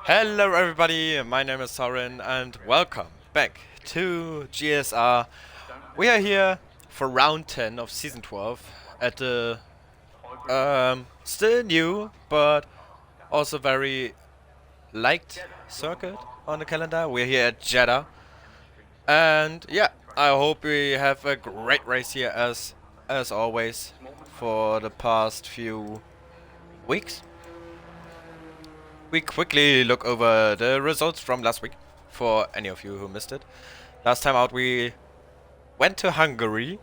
Hello everybody, my name is Soren and welcome back to GSR. We are here for round 10 of season 12 at the still new but also very liked circuit on the calendar. We're here at Jeddah and yeah, I hope we have a great race here as always for the past few weeks. We quickly look over the results from last week, for any of you who missed it. Last time out we went to Hungary,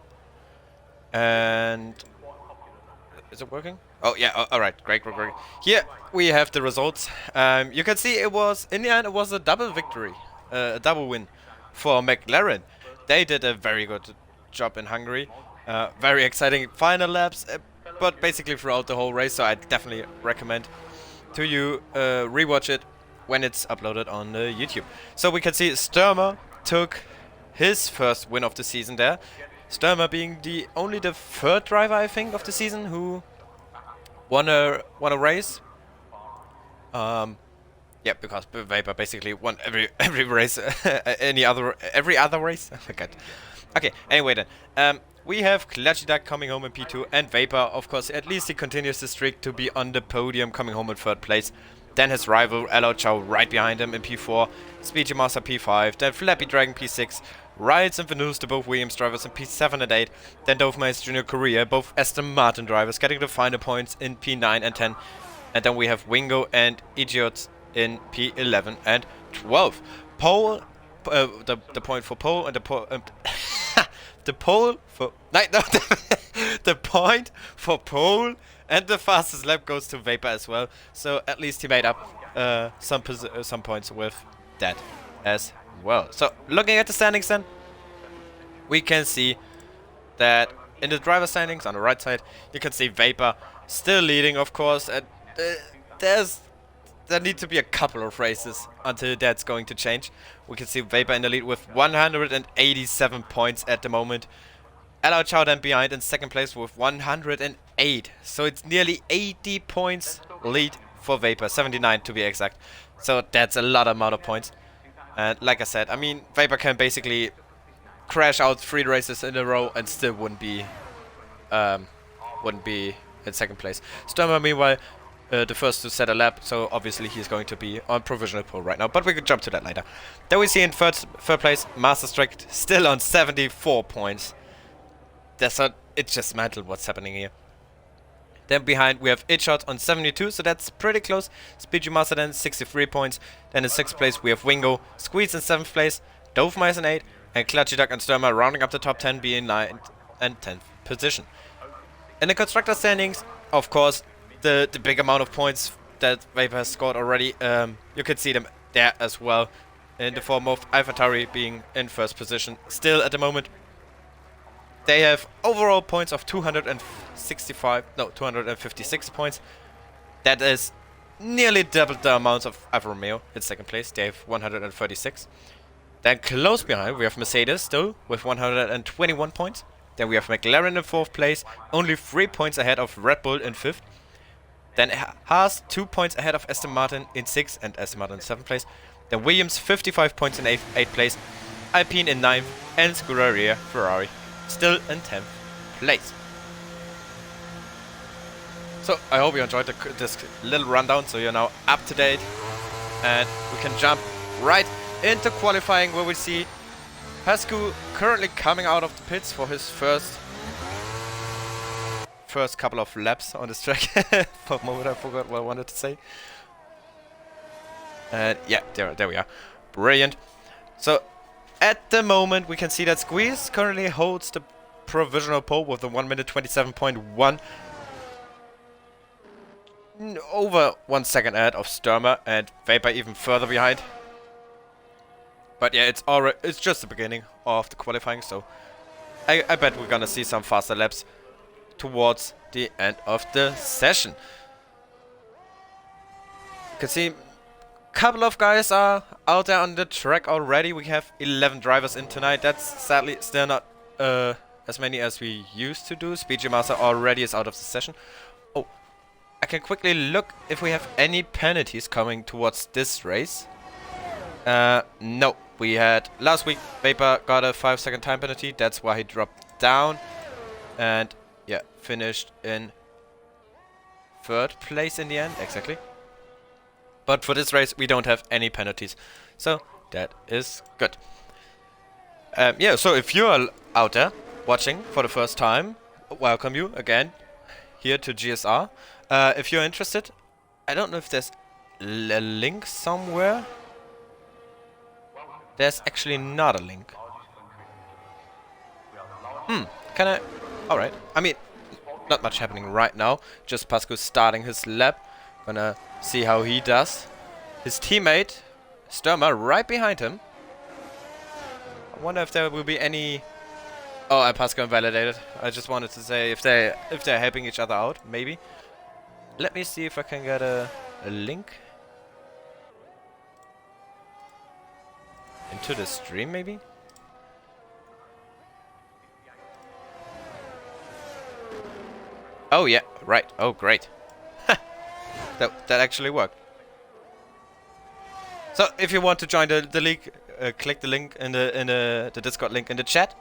and... Is it working? Oh yeah, alright, great. Here we have the results. You can see it was, in the end, it was a double victory, a double win for McLaren. They did a very good job in Hungary. Very exciting final laps, but basically throughout the whole race, so I definitely recommend to you rewatch it when it's uploaded on YouTube. So we can see Sturmer took his first win of the season there. Sturmer being only the third driver, I think, of the season who won a race. Yeah, because Vapor basically won every race, every other race. I forgot. Okay, anyway then. We have Clutchy coming home in P2 and Vapor, of course, at least he continues the streak to be on the podium, coming home in third place. Then his rival, Elo Chow, right behind him in P4, Speedy Master P5, then Flappy Dragon P6, Rides and Venus to both Williams drivers in P7 and 8, then Dovemeister Junior Korea, both Aston Martin drivers, getting the final points in P9 and 10. And then we have Wingo and Idiots in P11 and 12. Pole, the point for pole and the pole... the pole for the point for pole and the fastest lap goes to Vapor as well. So at least he made up some points with that as well. So looking at the standings then, we can see that in the driver standings on the right side, you can see Vapor still leading, of course, and there need to be a couple of races until that's going to change. We can see Vapor in the lead with 187 points at the moment. Elo Chow then behind in second place with 108. So it's nearly 80 points lead for Vapor, 79 to be exact. So that's a lot amount of points. And like I said, I mean, Vapor can basically crash out 3 races in a row and still wouldn't be in second place. Sturmer, meanwhile, the first to set a lap, so obviously he's going to be on provisional pole right now, but we can jump to that later. Then we see in third place, Master Strict still on 74 points. It's just mental what's happening here. Then behind we have Itshot on 72, so that's pretty close. Speedy Master then 63 points. Then in 6th place we have Wingo, Squeeze in 7th place, Dovemeister in 8, and Clutchy and Sturmer rounding up the top 10 being 9th and 10th position. In the constructor standings, of course, the big amount of points that Vapor has scored already, you can see them there as well, in the form of AlphaTauri being in first position still at the moment. They have overall points of 256 points. That is nearly double the amount of Alfa Romeo in second place. They have 136. Then close behind we have Mercedes still with 121 points. Then we have McLaren in 4th place, only 3 points ahead of Red Bull in 5th. Then Haas 2 points ahead of Aston Martin in 6th and Aston Martin in 7th place. Then Williams 55 points in 8th place. Alpine in 9th and Scuderia Ferrari still in 10th place. So I hope you enjoyed this little rundown, so you're now up to date. And we can jump right into qualifying where we see Pascu currently coming out of the pits for his first couple of laps on this track. For a moment I forgot what I wanted to say. And yeah, there we are. Brilliant. So at the moment we can see that Squeeze currently holds the provisional pole with a 1 minute 27.1. Over 1 second ahead of Sturmer, and Vapor even further behind. But yeah, it's just the beginning of the qualifying, so I bet we're gonna see some faster laps towards the end of the session. You can see a couple of guys are out there on the track already. We have 11 drivers in tonight. That's sadly still not as many as we used to do. Speedy Master already is out of the session. Oh, I can quickly look if we have any penalties coming towards this race. No. We had last week Vapor got a 5-second time penalty. That's why he dropped down. And yeah, finished in 3rd place in the end. Exactly. But for this race we don't have any penalties. So that is good. Yeah, so if you're out there watching for the first time, welcome you again here to GSR. If you're interested, I don't know if there's a link somewhere. There's actually not a link. Can I? Alright. I mean, not much happening right now. Just Pascu starting his lap. Gonna see how he does. His teammate, Sturmer, right behind him. I wonder if there will be any... Oh, and Pascu invalidated. I just wanted to say if they're helping each other out, maybe. Let me see if I can get a link into the stream, maybe. Oh yeah, right. Oh great. that actually worked. So if you want to join the league, click the link in the Discord link in the chat.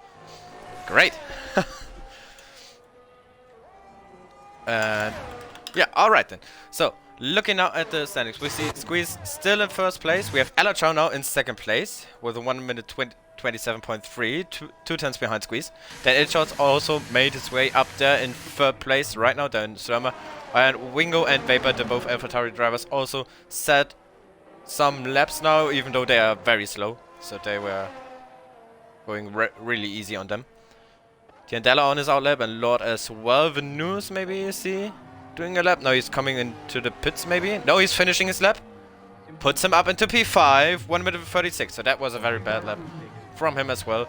Great. And yeah, all right then. So looking now at the standings, we see Squeeze still in 1st place. We have Alachow now in 2nd place with a 1 minute 27.3, 2 tenths behind Squeeze. Then Itchot's also made his way up there in 3rd place right now. Then Surma and Wingo and Vapor, the both AlphaTauri drivers, also set some laps now, even though they are very slow. So they were going really easy on them. Tiandela on his outlap and Lord as well. Venus, maybe, is he doing a lap? No, he's coming into the pits maybe. No, he's finishing his lap. Puts him up into P5, 1 minute 36. So that was a very bad lap from him as well.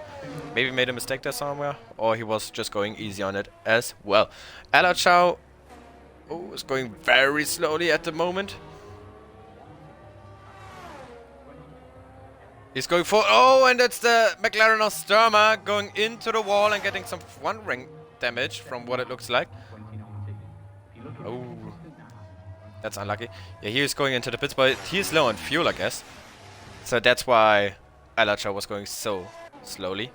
Maybe made a mistake there somewhere, or he was just going easy on it as well. Alachow is going very slowly at the moment. He's going for... Oh, and that's the McLaren of Sturmer going into the wall and getting some front ring damage from what it looks like. Oh, that's unlucky. Yeah, he is going into the pits, but he's low on fuel, I guess. So that's why Alachow was going so slowly.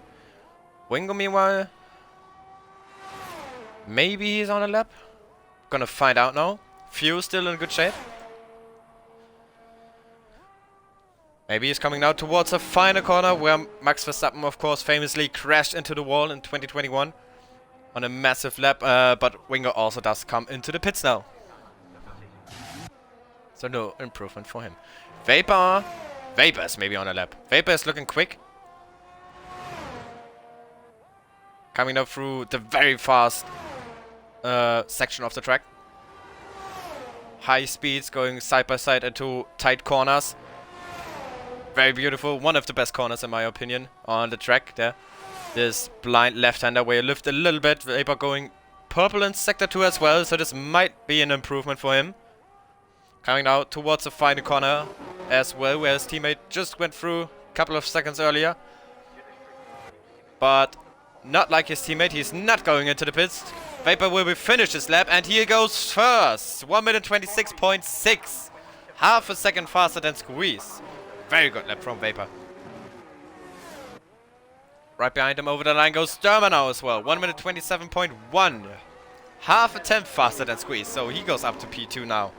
Wingo, meanwhile, maybe he's on a lap. Gonna find out now. Fuel still in good shape. Maybe he's coming now towards a final corner where Max Verstappen, of course, famously crashed into the wall in 2021 on a massive lap. But Wingo also does come into the pits now. So no improvement for him. Vapor is maybe on a lap. Vapor is looking quick. Coming up through the very fast section of the track. High speeds going side by side into tight corners. Very beautiful. One of the best corners in my opinion on the track there. This blind left-hander where you lift a little bit. Vapor going purple in sector 2 as well. So this might be an improvement for him. Coming now towards the final corner as well, where his teammate just went through a couple of seconds earlier. But not like his teammate. He's not going into the pits. Vapor will be finished his lap and he goes first. 1 minute 26.6. Half a second faster than Squeeze. Very good lap from Vapor. Right behind him over the line goes Sturmer now as well. 1 minute 27.1. Half a tenth faster than Squeeze. So he goes up to P2 now.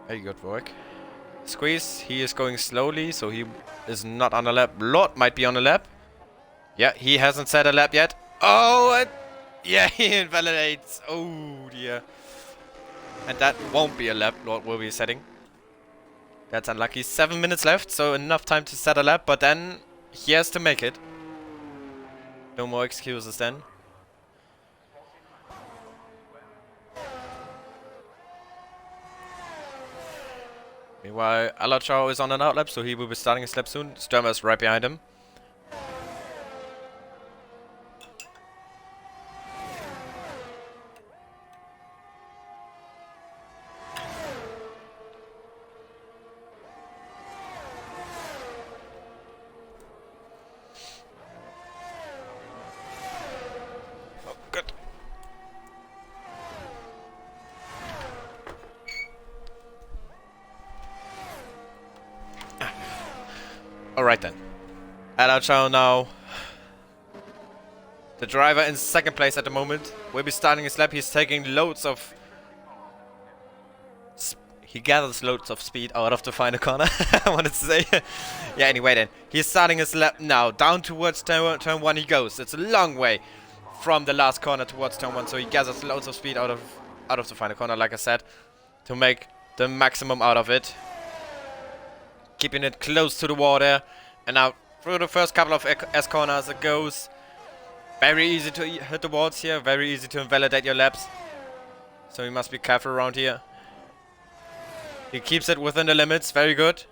Very good work. Squeeze, he is going slowly, so he is not on a lap. Lord might be on a lap. Yeah, he hasn't set a lap yet. Oh, and yeah, he invalidates. Oh, dear. And that won't be a lap Lord will be setting. That's unlucky. 7 minutes left, so enough time to set a lap, but then he has to make it. No more excuses then. Meanwhile, Alachow is on an outlap, so he will be starting his lap soon. Sturmer is right behind him. Alright then. Alachao now. The driver in second place at the moment. Will be starting his lap. He's taking loads of... He gathers loads of speed out of the final corner. I wanted to say. Yeah, anyway then. He's starting his lap now. Down towards turn 1 he goes. It's a long way from the last corner towards turn 1. So he gathers loads of speed out of the final corner, like I said. To make the maximum out of it. Keeping it close to the wall there. And now through the first couple of S corners it goes. Very easy to hit the walls here. Very easy to invalidate your laps. So you must be careful around here. He keeps it within the limits. Very good.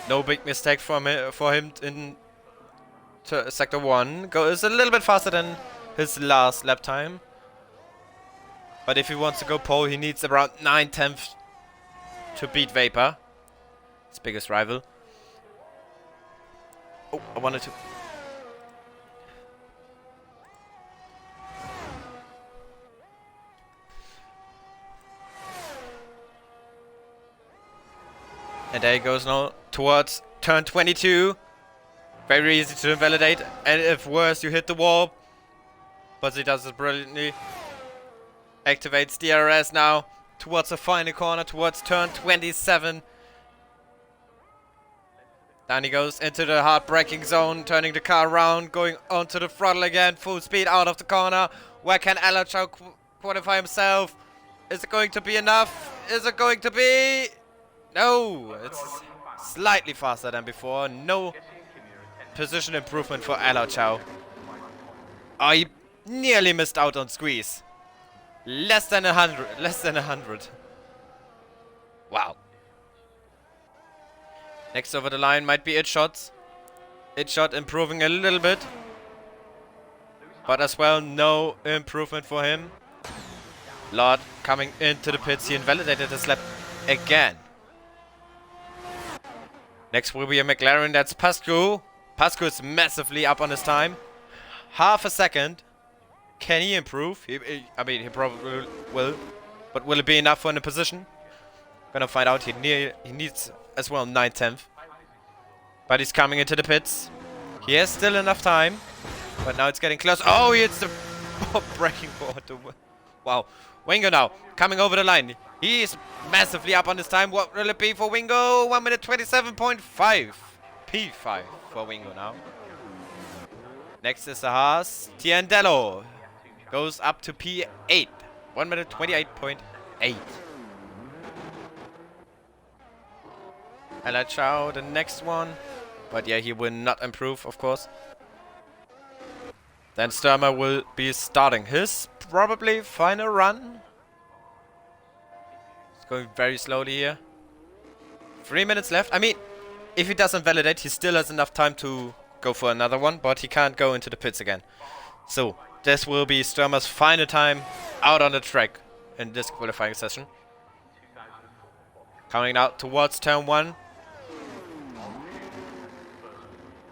No big mistake for him in sector 1. Goes a little bit faster than his last lap time. But if he wants to go pole, he needs around 9/10 to beat Vapor. His biggest rival. Oh, I wanted to... And there he goes now towards turn 22. Very easy to invalidate. And if worse, you hit the wall. But he does it brilliantly. Activates DRS now towards the final corner, towards turn 27. Down he goes into the hard braking zone, turning the car around, going onto the throttle again, full speed out of the corner. Where can Alachao qualify himself? Is it going to be enough? Is it going to be... No, it's slightly faster than before. No position improvement for Alachao. Oh, he nearly missed out on squeeze. Less than 100. Less than 100. Wow. Next over the line might be Itshot. Itshot improving a little bit. But as well, no improvement for him. Lord coming into the pits. He invalidated his lap again. Next will be a McLaren. That's Pascu. Pascu is massively up on his time. Half a second. Can he improve? I mean, he probably will. But will it be enough for the position? Gonna find out. He needs as well 9/10. But he's coming into the pits. He has still enough time. But now it's getting close. Oh, he hits the braking board. Wow. Wingo now coming over the line. He's massively up on his time. What will it be for Wingo? 1 minute 27.5. P5 for Wingo now. Next is the Haas. Tiendello goes up to P8. 1 minute 28.8. Alachao, the next one. But yeah, he will not improve, of course. Then Sturmer will be starting his probably final run. It's going very slowly here. 3 minutes left. I mean, if he doesn't validate, he still has enough time to go for another one, but he can't go into the pits again. So, this will be Sturmer's final time out on the track in this qualifying session. Coming out towards turn 1.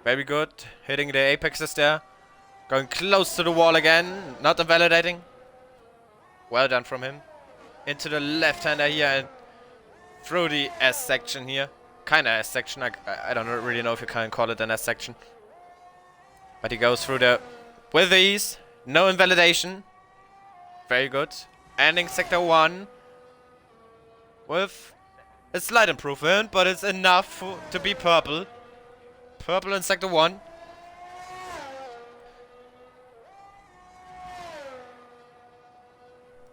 Very good. Hitting the apexes there. Going close to the wall again. Not invalidating. Well done from him. Into the left-hander here and through the S section here. Kinda S section. I don't really know if you can call it an S section. But he goes through the... with ease. No invalidation. Very good. Ending sector 1. With a slight improvement, but it's enough to be purple. Purple in sector 1.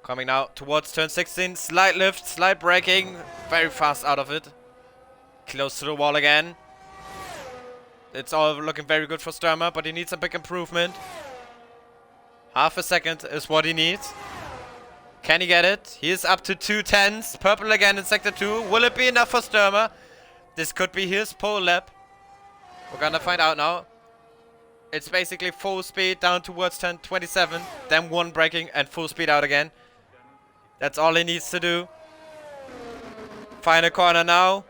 Coming now towards turn 16. Slight lift, slight braking. Very fast out of it. Close to the wall again. It's all looking very good for Sturmer, but he needs a big improvement. Half a second is what he needs. Can he get it? He is up to 2/10. Purple again in sector 2. Will it be enough for Sturmer? This could be his pole lap. We're gonna find out now. It's basically full speed down towards turn 27. Then 1 braking and full speed out again. That's all he needs to do. Final corner now.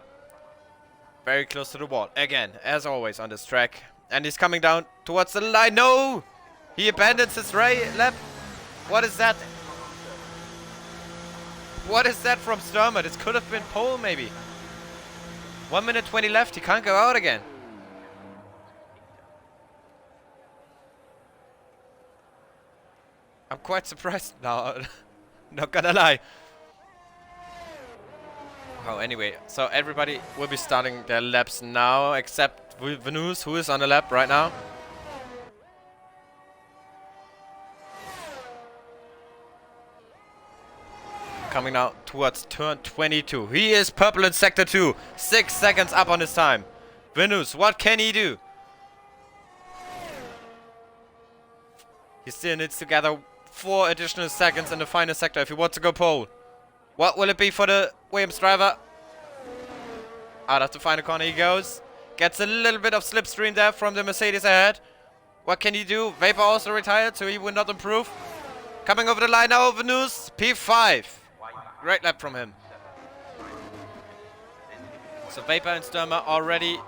Very close to the wall. Again, as always on this track. And he's coming down towards the line. No! He abandons his lap. What is that? What is that from Sturmer? This could have been pole maybe. 1 minute 20 left. He can't go out again. I'm quite surprised now. Not gonna lie. Oh, anyway, so everybody will be starting their laps now, except Venus, who is on the lap right now. Coming now towards turn 22. He is purple in sector 2. 6 seconds up on his time. Venus, what can he do? He still needs to gather 4 additional seconds in the final sector if he wants to go pole. What will it be for the Williams driver? Out of the final corner he goes. Gets a little bit of slipstream there from the Mercedes ahead. What can he do? Vapor also retired, so he will not improve. Coming over the line now, Venus, P5. Great lap from him. So Vapor and Sturmer already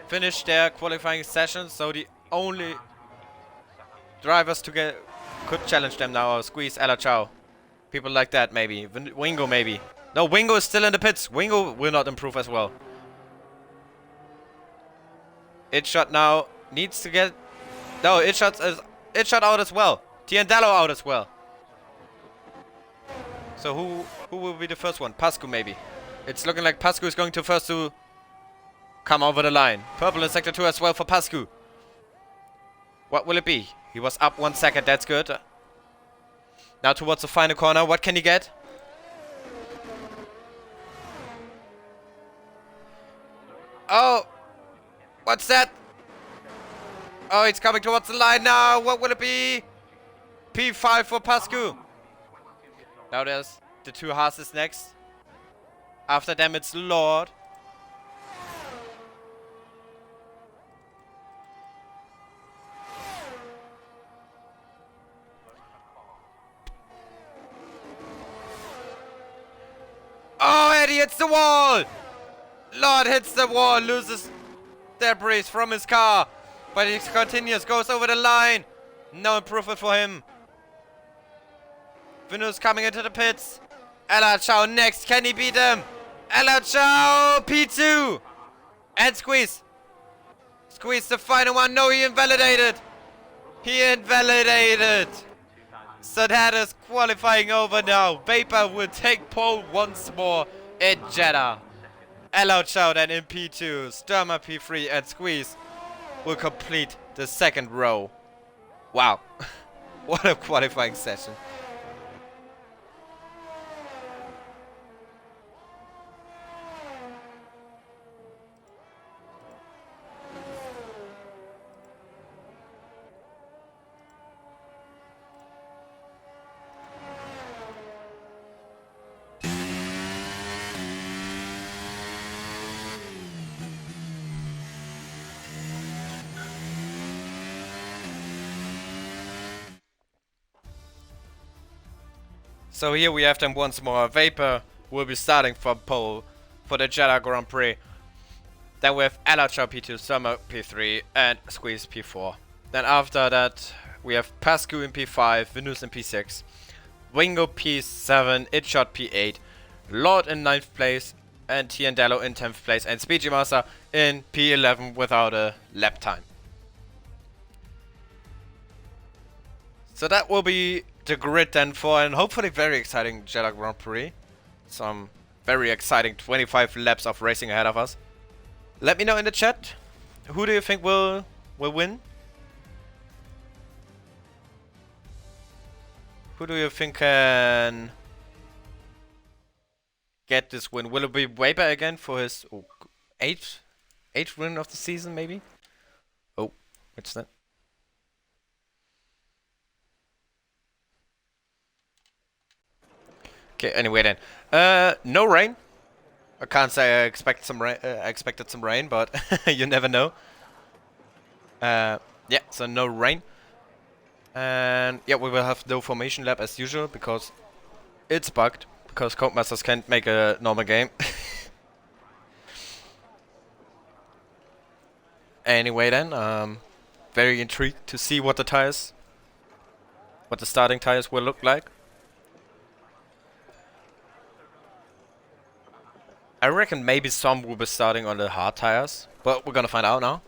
finished their qualifying session, so the only drivers to could challenge them now are Squeeze, Ella Chow. People like that maybe. Wingo maybe. No, Wingo is still in the pits. Wingo will not improve as well. Itshot now needs to get... No, Itshot out as well. Tiendello out as well. So who will be the first one? Pascu maybe. It's looking like Pascu is going to first to come over the line. Purple in sector 2 as well for Pascu. What will it be? He was up 1 second, that's good. Now towards the final corner, what can he get? Oh! What's that? Oh, it's coming towards the line now. What will it be? P5 for Pascu. Now there's the 2 Haas's next. After them it's Lord. Oh, Eddie hits the wall! Lord hits the wall, loses debris from his car. But he continues, goes over the line. No improvement for him. Venus coming into the pits. Ella Chow next. Can he beat him? Ella Chow, P2. And Squeeze. Squeeze the final one. No, he invalidated. He invalidated. So that is qualifying over now. Vapor will take pole once more in Jeddah. Ella Chow then in P2. Sturmer P3 and Squeeze will complete the second row. Wow. What a qualifying session. So here we have them once more. Vapor will be starting from pole for the Jeddah Grand Prix. Then we have Ella Chow P2, Summer P3 and Squeeze P4. Then after that we have Pascu in P5, Venus in P6, Wingo P7, Itshot P8, Lord in 9th place and Tiendello in 10th place and Speedy Master in P11 without a lap time. So that will be the grid then for an hopefully very exciting Jeddah Grand Prix. Some very exciting 25 laps of racing ahead of us. Let me know in the chat, who do you think will win? Who do you think can get this win? Will it be Weber again for his eighth win of the season maybe? Oh, what's that? Okay, anyway then. No rain. I can't say I expected some rain, but you never know. Yeah, so no rain. And yeah, we will have no formation lap as usual because it's bugged. Because Codemasters can't make a normal game. Anyway then, very intrigued to see what the starting tires will look like. I reckon maybe some will be starting on the hard tires, but we're gonna find out now.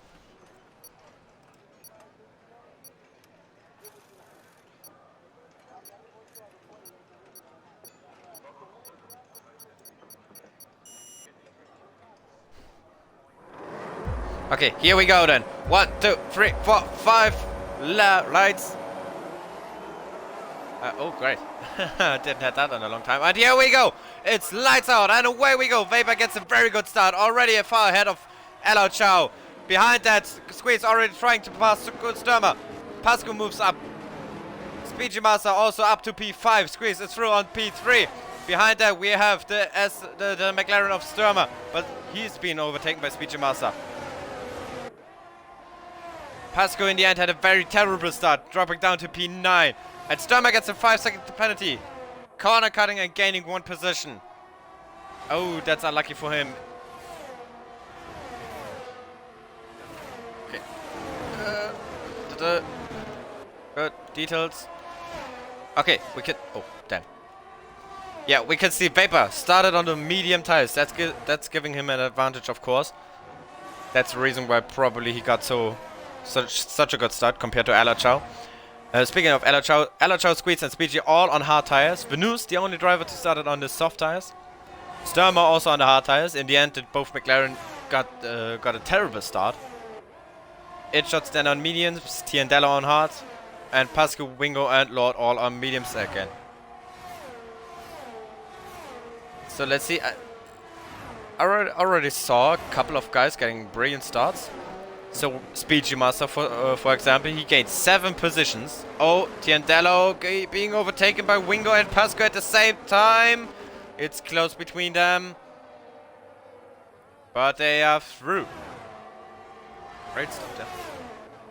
Okay, here we go then. 1, 2, 3, 4, 5 lights. Oh, great. Didn't have that in a long time. And here we go. It's lights out and away we go. Vapor gets a very good start. Already far ahead of Elo Chow. Behind that, Squeeze already trying to pass the good Sturmer. Pascu moves up. Speedy Master also up to P5. Squeeze is through on P3. Behind that we have the McLaren of Sturmer. But he's been overtaken by Speedy Master. Pascu in the end had a very terrible start, dropping down to P9. And Sturmer gets a 5-second penalty. Corner cutting and gaining 1 position. Oh, that's unlucky for him. Okay. Good details. Okay, we can. Oh, damn. Yeah, we can see Vapor started on the medium tires. That's giving him an advantage, of course. That's the reason why probably he got such a good start compared to Elo Chow. Speaking of Elo Chow, Squeeze and Speedy all on hard tires. Venus, the only driver to start it on the soft tires. Sturmer also on the hard tires. In the end, both McLaren got a terrible start. Shots then on mediums, Tiendello on hard, and Pascu, Wingo, and Lord all on mediums again. So let's see. I already saw a couple of guys getting brilliant starts. So Speedy Master, for example, he gained 7 positions. Oh, Tiendello being overtaken by Wingo and Pascu at the same time. It's close between them, but they are through. Great stuff there.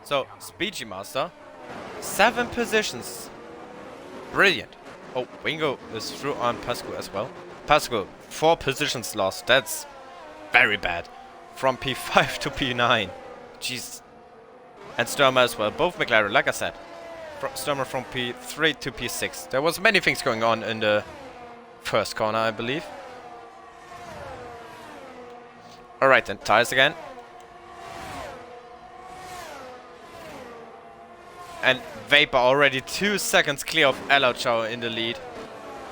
So Speedy Master, 7 positions. Brilliant. Oh, Wingo is through on Pascu as well. Pascu, 4 positions lost. That's very bad. From P5 to P9. Jeez. And Sturmer as well. Both McLaren, like I said. Sturmer from P3 to P6. There was many things going on in the first corner, I believe. Alright then, tires again. And Vapor already 2 seconds clear of Elo Chow in the lead.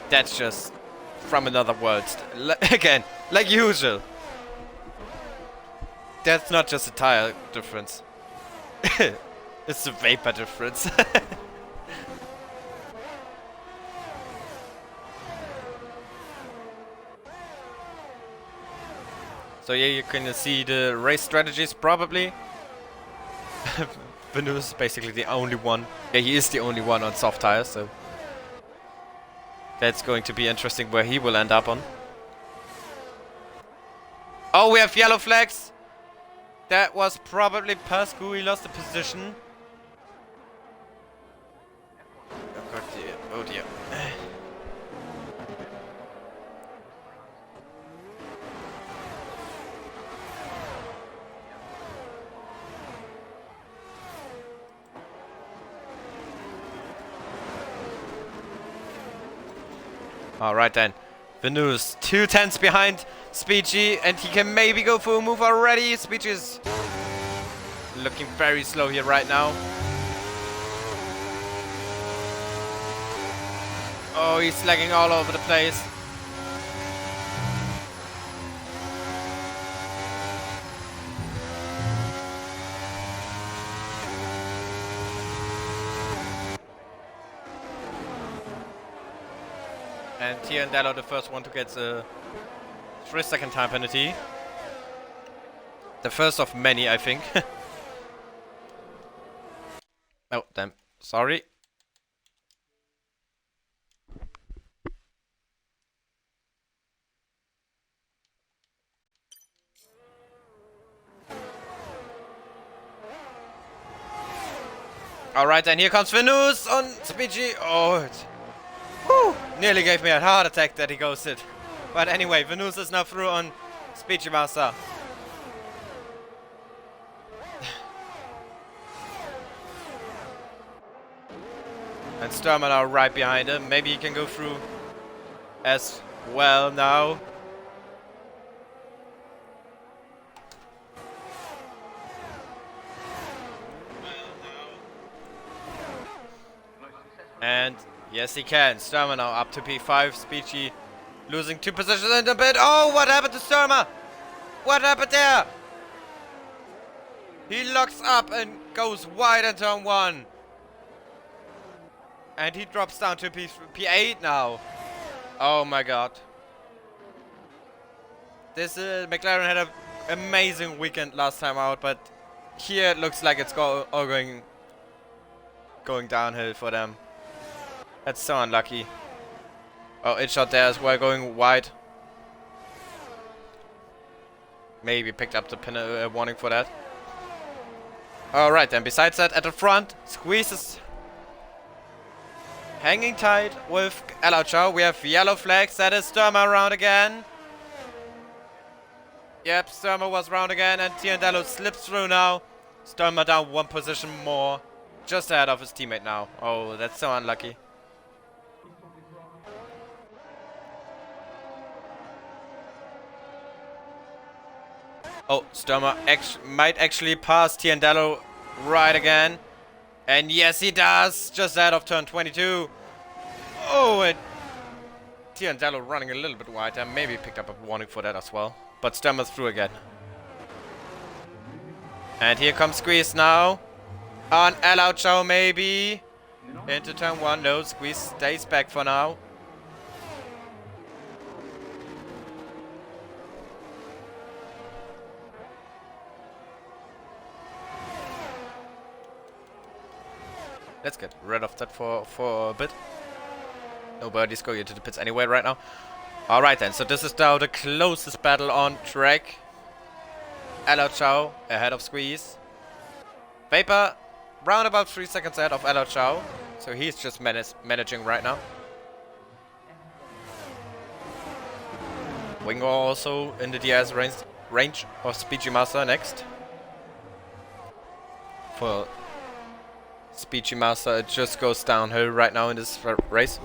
That's just from another world. Again, like usual. That's not just a tire difference. It's the Vapor difference. So yeah, you can see the race strategies probably. Venus is basically the only one. Yeah, he is the only one on soft tires, so that's going to be interesting where he will end up on. Oh, we have yellow flags. That was probably Pascu. He lost the position. Oh god, dear. Oh dear. Alright then. Venus 2 tenths behind Speedy, and he can maybe go for a move already. Speedy is looking very slow here right now. Oh, he's lagging all over the place. And Tiendello, the first one to get the 3-second time penalty. The first of many, I think. Oh, damn. Sorry. Alright, then here comes Venus on Speedy. Oh, whew, nearly gave me a heart attack that he goes it. But anyway, Venus is now through on Speedy Master. And Sturmer now right behind him. Maybe he can go through as well now. And yes, he can. Sturmer now up to P5. Speechy losing 2 positions in a bit. Oh, what happened to Sturmer? What happened there? He locks up and goes wide in turn 1. And he drops down to P8 now. Oh my god. This McLaren had an amazing weekend last time out, but here it looks like it's all going downhill for them. That's so unlucky. Oh, it shot there as well, going wide. Maybe picked up the warning for that. Alright then, besides that, at the front, Squeezes hanging tight with Chow. We have yellow flags. That is Sturmer around again. Yep, Sturmer was round again, and Tiandello slips through now. Sturmer down 1 position more. Just ahead of his teammate now. Oh, that's so unlucky. Oh, Sturmer might actually pass Tiandello right again. And yes, he does. Just ahead of turn 22. Oh, and Tiandello running a little bit wide there. Maybe picked up a warning for that as well. But Sturmer's through again. And here comes Squeeze now. On Chow maybe. Into turn 1. No, Squeeze stays back for now. Let's get rid of that for a bit. Nobody's going into the pits anyway right now. Alright then, so this is now the closest battle on track. Chow ahead of Squeeze. Vapor round about 3 seconds ahead of Chow. So he's just managing right now. Wingo also in the DRS range of Speechy Master next. For Speechy Master, it just goes downhill right now in this race.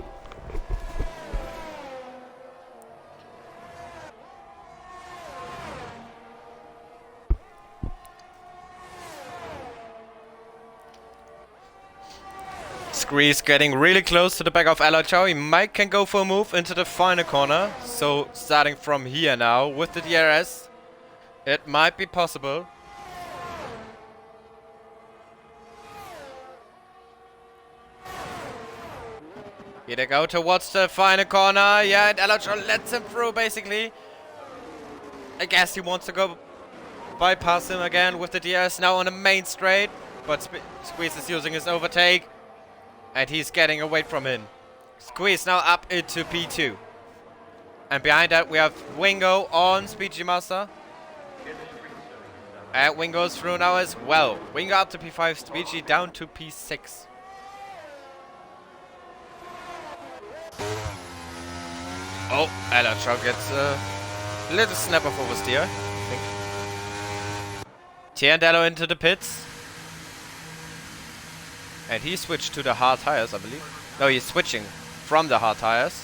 Squeeze getting really close to the back of Chow. He might can go for a move into the final corner. So starting from here now with the DRS, it might be possible. Here they go towards the final corner. Yeah, and Chow lets him through basically. I guess he wants to go bypass him again with the DRS now on the main straight. But Squeeze is using his overtake. And he's getting away from him. Squeeze now up into P2. And behind that we have Wingo on Speechy Master. And Wingo's through now as well. Wingo up to P5, Speechy down to P6. Oh, Chow gets a little snap of oversteer, I think. Tiandello into the pits. And he switched to the hard tires, I believe. No, he's switching from the hard tires.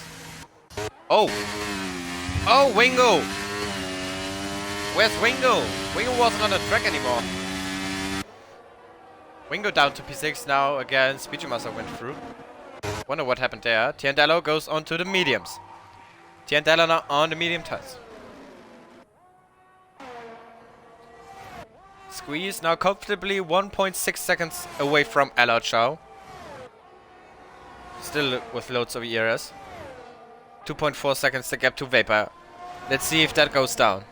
Oh! Oh, Wingo! Where's Wingo? Wingo wasn't on the track anymore. Wingo down to P6 now. Again, Speechy Master went through. Wonder what happened there. Tiandello goes on to the mediums. Tiandello now on the medium tires. Squeeze now comfortably 1.6 seconds away from Chow. Still with loads of ERS. 2.4 seconds the gap to Vapor. Let's see if that goes down.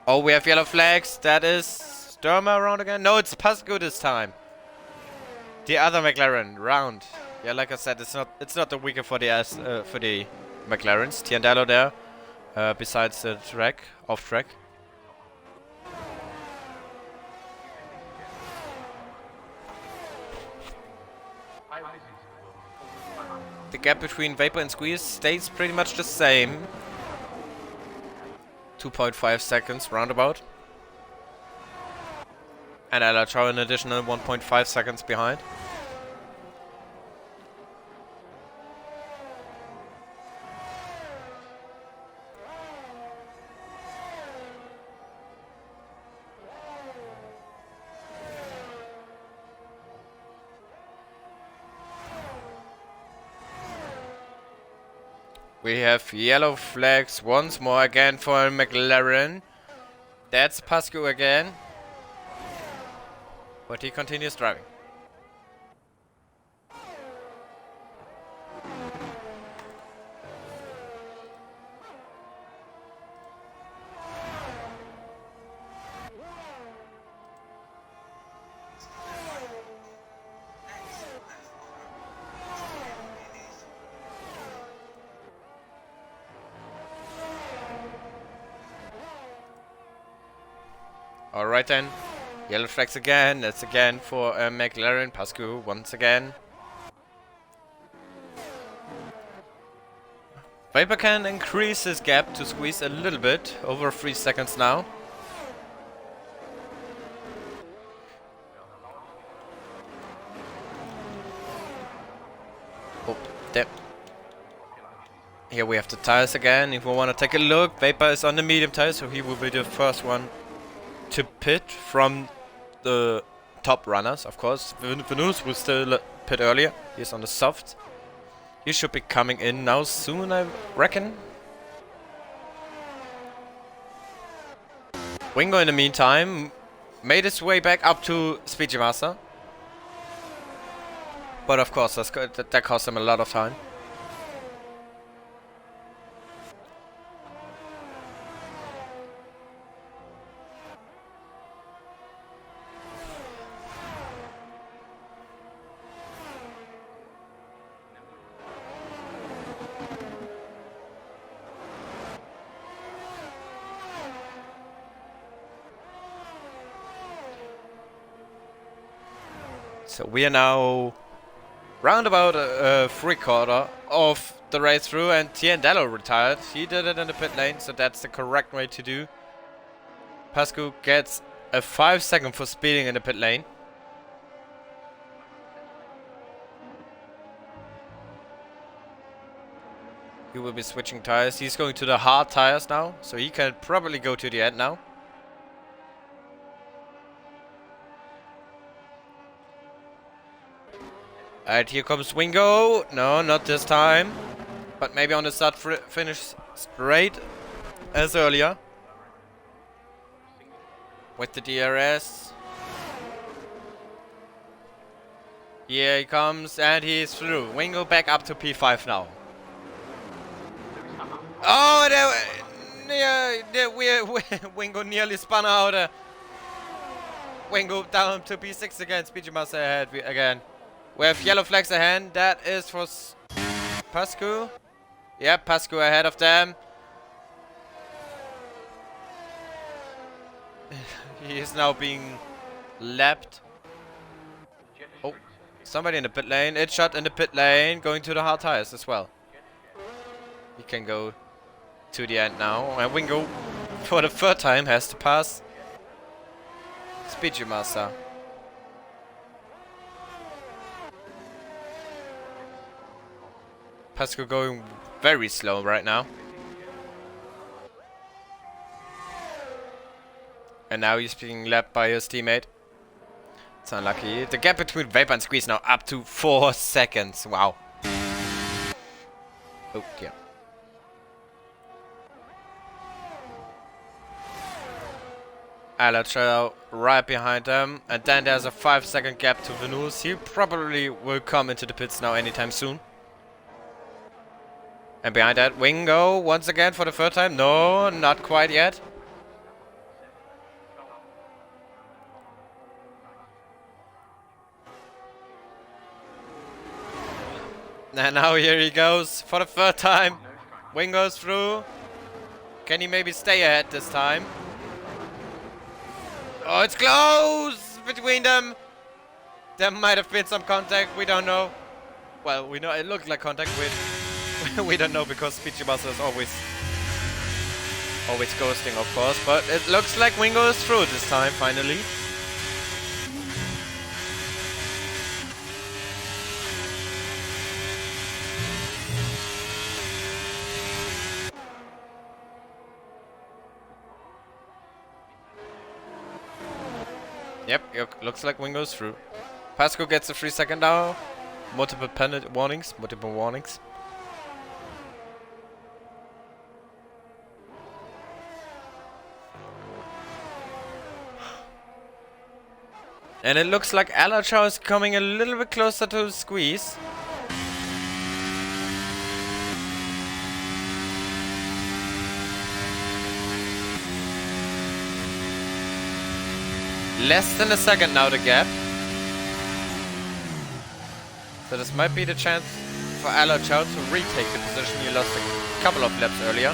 Oh, we have yellow flags. That is Sturmer around again. No, it's Pasco this time. The other McLaren round. Yeah, like I said, it's not the weekend for the McLarens. Tiandello there. Besides the track, off track. The gap between Vapor and Squeeze stays pretty much the same. 2.5 seconds roundabout. And Chow an additional 1.5 seconds behind. We have yellow flags once more again for McLaren. That's Pascu again. But he continues driving. Alright then. Yellow flags again. That's again for McLaren. Pascu once again. Vapor can increase his gap to squeeze a little bit. Over 3 seconds now. Oh, there. Here we have the tires again. If we want to take a look, Vapor is on the medium tires, so he will be the first one to pit from the top runners, of course. Venus will still pit earlier. He's on the soft. He should be coming in now soon, I reckon. Wingo, in the meantime, made his way back up to Speedy Master. But of course, that cost him a lot of time. So we are now round about a 3/4 of the race through, and Tiendello retired. He did it in the pit lane, so that's the correct way to do. Pascu gets a 5 second for speeding in the pit lane. He will be switching tires. He's going to the hard tires now, so he can probably go to the end now. And here comes Wingo. No, not this time. But maybe on the start finish straight as earlier. With the DRS. Here he comes and he's through. Wingo back up to P5 now. Oh, Wingo nearly spun out. Wingo down to P6 again. Speedy Master ahead again. We have yellow flags ahead. That is for Pascu. Yep, Pascu ahead of them. He is now being lapped. Oh, somebody in the pit lane. It's shot in the pit lane. Going to the hard tires as well. He can go to the end now. And Wingo, for the third time, has to pass Speedy Master. Pascu going very slow right now. And now he's being lapped by his teammate. It's unlucky. The gap between Vapor and Squeeze now up to 4 seconds. Wow. Oh dear. Alatrell right behind them. And then there's a 5 second gap to Venus. He probably will come into the pits now anytime soon. And behind that, Wingo once again for the third time. No, not quite yet. And now here he goes for the third time. Wingo's through. Can he maybe stay ahead this time? Oh, it's close between them. There might have been some contact. We don't know. Well, we know it looked like contact with. We don't know because Speedy Master is always ghosting, of course. But it looks like Wingo is through this time, finally. Yep, looks like Wingo's through. Pascu gets a 3 second now. Multiple warnings. And it looks like Alachar is coming a little bit closer to squeeze. Less than a second now, the gap. So this might be the chance for Alachar to retake the position he lost a couple of laps earlier.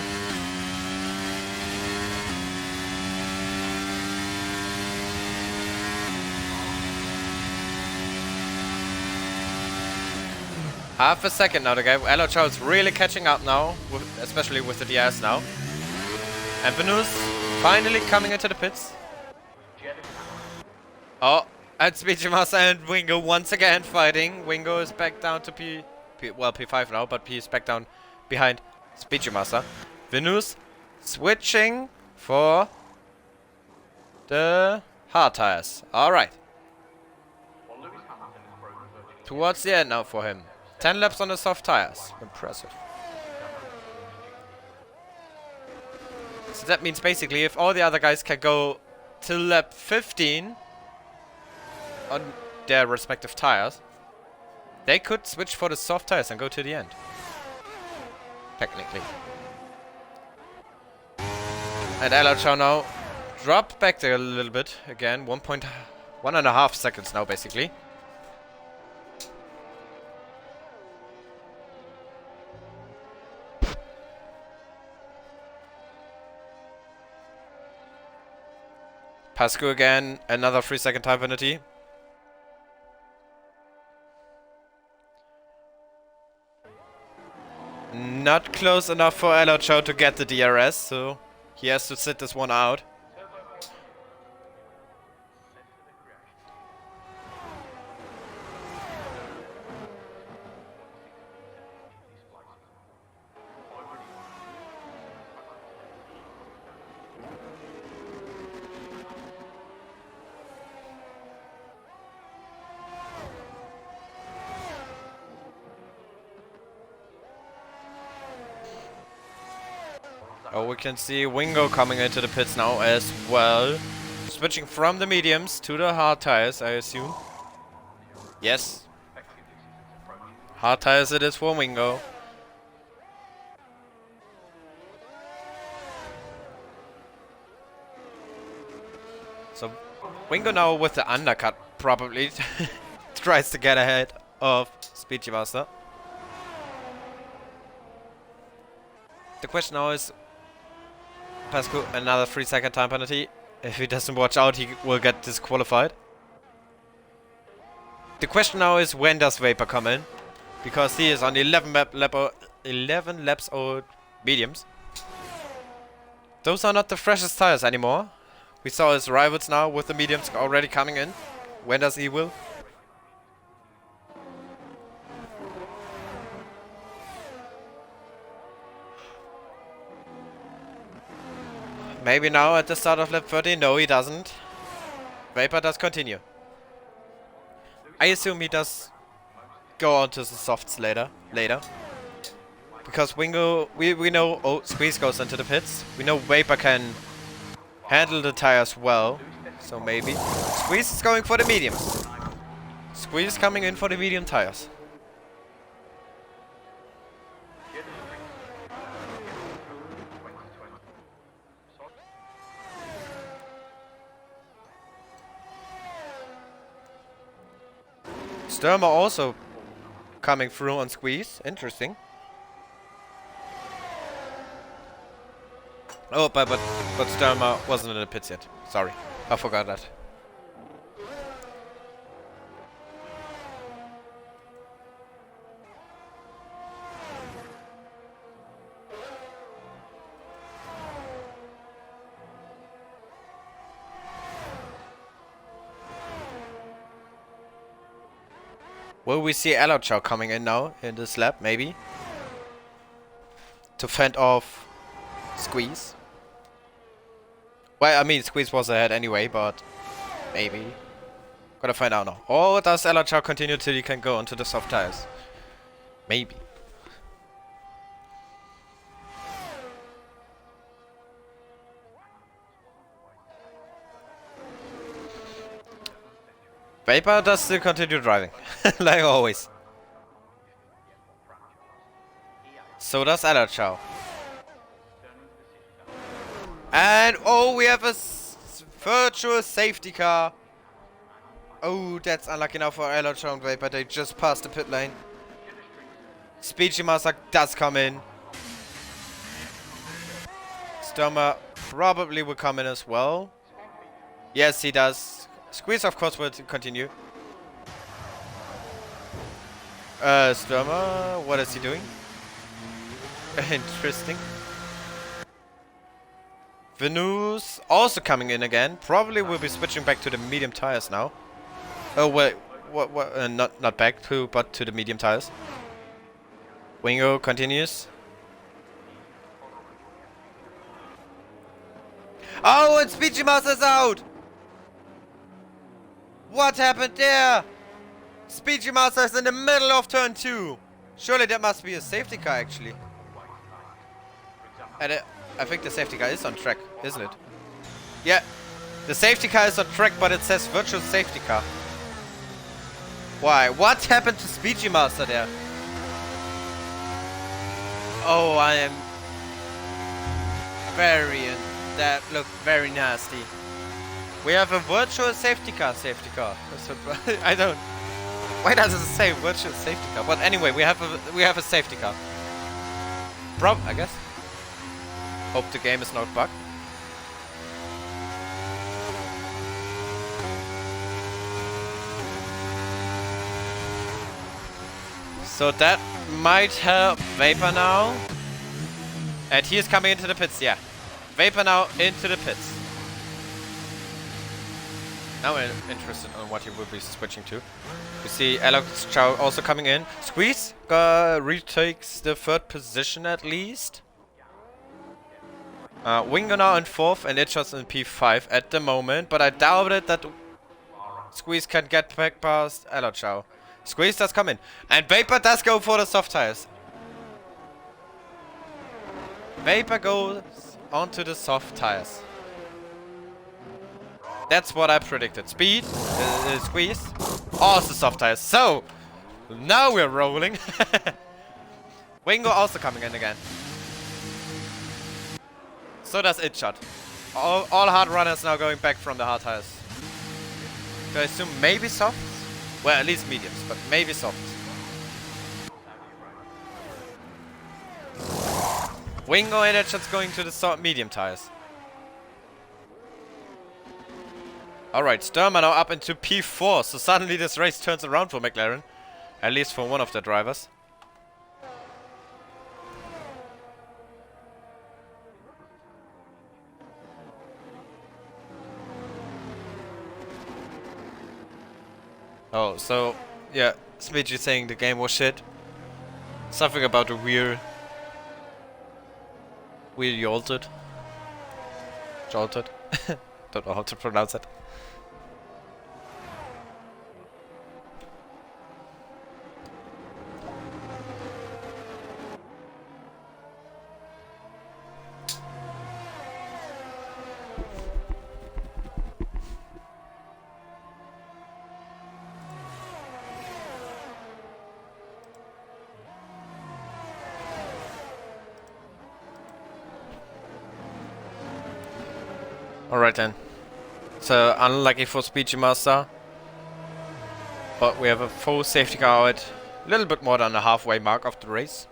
Half a second now, the guy. Alachar is really catching up now, especially with the DRS now. And Venus finally coming into the pits. Oh, and Speedmaster and Wingo once again fighting. Wingo is back down to P5 now, but P is back down behind Speedmaster. Venus switching for the hard tires. Alright. Towards the end now for him. 10 laps on the soft tires. Impressive. So that means basically if all the other guys can go till lap 15 on their respective tires, they could switch for the soft tires and go to the end. Technically. And Alachar now dropped back there a little bit again. 1.5 seconds now basically. Pascu again, another 3-second time penalty. Not close enough for Alachar to get the DRS, so he has to sit this one out. Oh, we can see Wingo coming into the pits now as well. Switching from the mediums to the hard tires, I assume. Yes. Hard tires it is for Wingo. So, Wingo now with the undercut probably tries to get ahead of Speedmaster. The question now is, Pascu, another 3-second time penalty. If he doesn't watch out, he will get disqualified. The question now is, when does Vapor come in? Because he is on 11 laps old mediums. Those are not the freshest tires anymore. We saw his rivals now with the mediums already coming in. When does he will? Maybe now at the start of lap 30. No, he doesn't. Vapor does continue. I assume he does go on to the softs later. Because Wingo, we know Squeeze goes into the pits. We know Vapor can handle the tires well. So maybe. Squeeze is going for the mediums. Squeeze coming in for the medium tires. Sturmer also coming through on Squeeze. Interesting. Oh, but Sturmer wasn't in the pits yet. Sorry, I forgot that. Will we see Alachar coming in now in this lap, maybe? To fend off Squeeze? Well, I mean, Squeeze was ahead anyway, but maybe. Gotta find out now. Or does Alachar continue till he can go onto the soft tires? Maybe. Vapor does still continue driving, like always. So does Chow. And oh, we have a virtual safety car. Oh, that's unlucky now for Chow and Vapor. They just passed the pit lane. Speedy Master does come in. Stürmer probably will come in as well. Yes, he does. Squeeze, of course, will continue. Stürmer, what is he doing? Interesting. Venus also coming in again. Probably will be switching back to the medium tires now. Oh wait, what? Not back to, but to the medium tires. Wingo continues. Oh, and Speedy Master's out! What happened there? Speedy Master is in the middle of turn 2. Surely that must be a safety car, actually. And I think the safety car is on track, isn't it? Yeah, the safety car is on track, but it says virtual safety car. Why? What happened to Speedy Master there? Oh, I am very... That looked very nasty. We have a virtual safety car. I don't... Why does it say virtual safety car? But anyway, we have a safety car. I guess. Hope the game is not bugged. So that might help Vapor now. And he is coming into the pits, yeah. Vapor now into the pits. Now we're interested on what he will be switching to. We see Alex Chow also coming in. Squeeze retakes the 3rd position at least. Wingo now in 4th and Itchos in P5 at the moment. But I doubt it that Squeeze can get back past Alex Chow. Squeeze does come in. And Vapor does go for the soft tires. Vapor goes onto the soft tires. That's what I predicted. Speed, Squeeze, also soft tires. So, now we're rolling. Wingo also coming in again. So does Itshot. All hard runners now going back from the hard tires. So I assume maybe soft? Well, at least mediums, but maybe soft. Wingo and Itshot's going to the medium tires. Alright, Stürmer now up into P4, so suddenly this race turns around for McLaren. At least for one of the drivers. Oh, so, yeah, Smidge is saying the game was shit. Something about the wheel. Wheel jolted. Jolted. Don't know how to pronounce it. Alright then. So unlucky for Speedy Master. But we have a full safety car at a little bit more than the halfway mark of the race.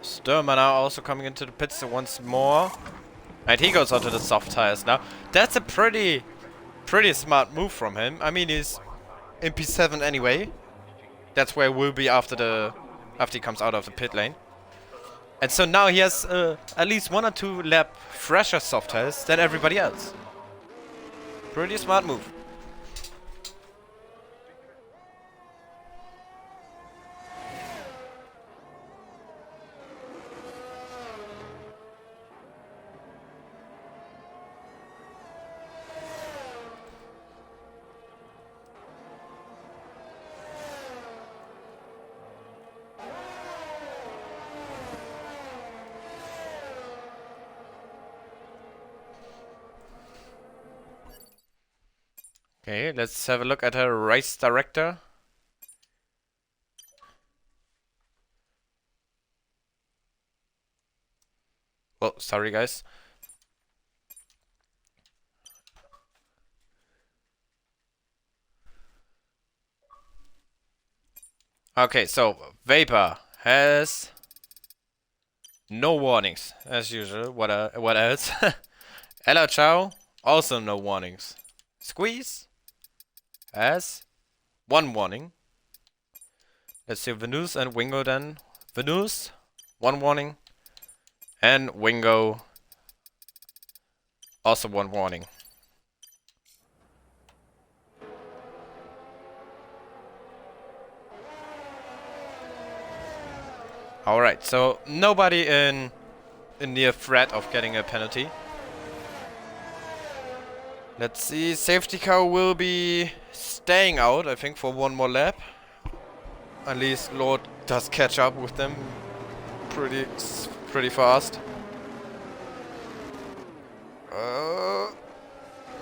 Stürmer now also coming into the pits once more. And he goes onto the soft tires now. That's a pretty smart move from him. I mean, he's in P7 anyway. That's where we'll be after he comes out of the pit lane. And so now he has at least 1 or 2 lap fresher soft tires than everybody else. Pretty smart move. Okay, let's have a look at her race director. Oh, sorry guys. Okay, so Vapor has no warnings as usual. What else? Ella Chow also no warnings. Squeeze has 1 warning. Let's see Venus and Wingo then. Venus 1 warning, and Wingo also 1 warning. Alright, so nobody in near threat of getting a penalty. Let's see, safety car will be staying out, I think, for 1 more lap. At least Lord does catch up with them pretty fast. No,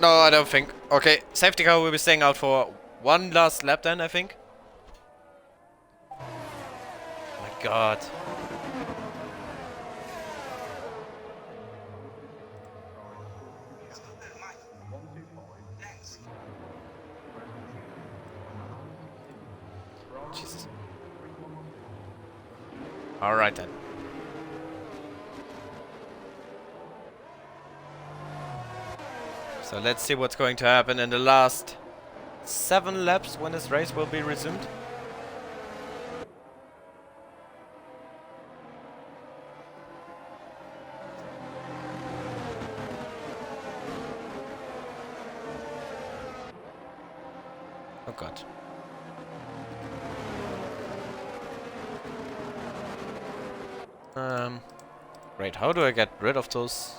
I don't think. Okay, safety car will be staying out for 1 last lap then, I think. Oh my god. Jesus. Alright then. So let's see what's going to happen in the last 7 laps when this race will be resumed. Oh god. Great, how do I get rid of those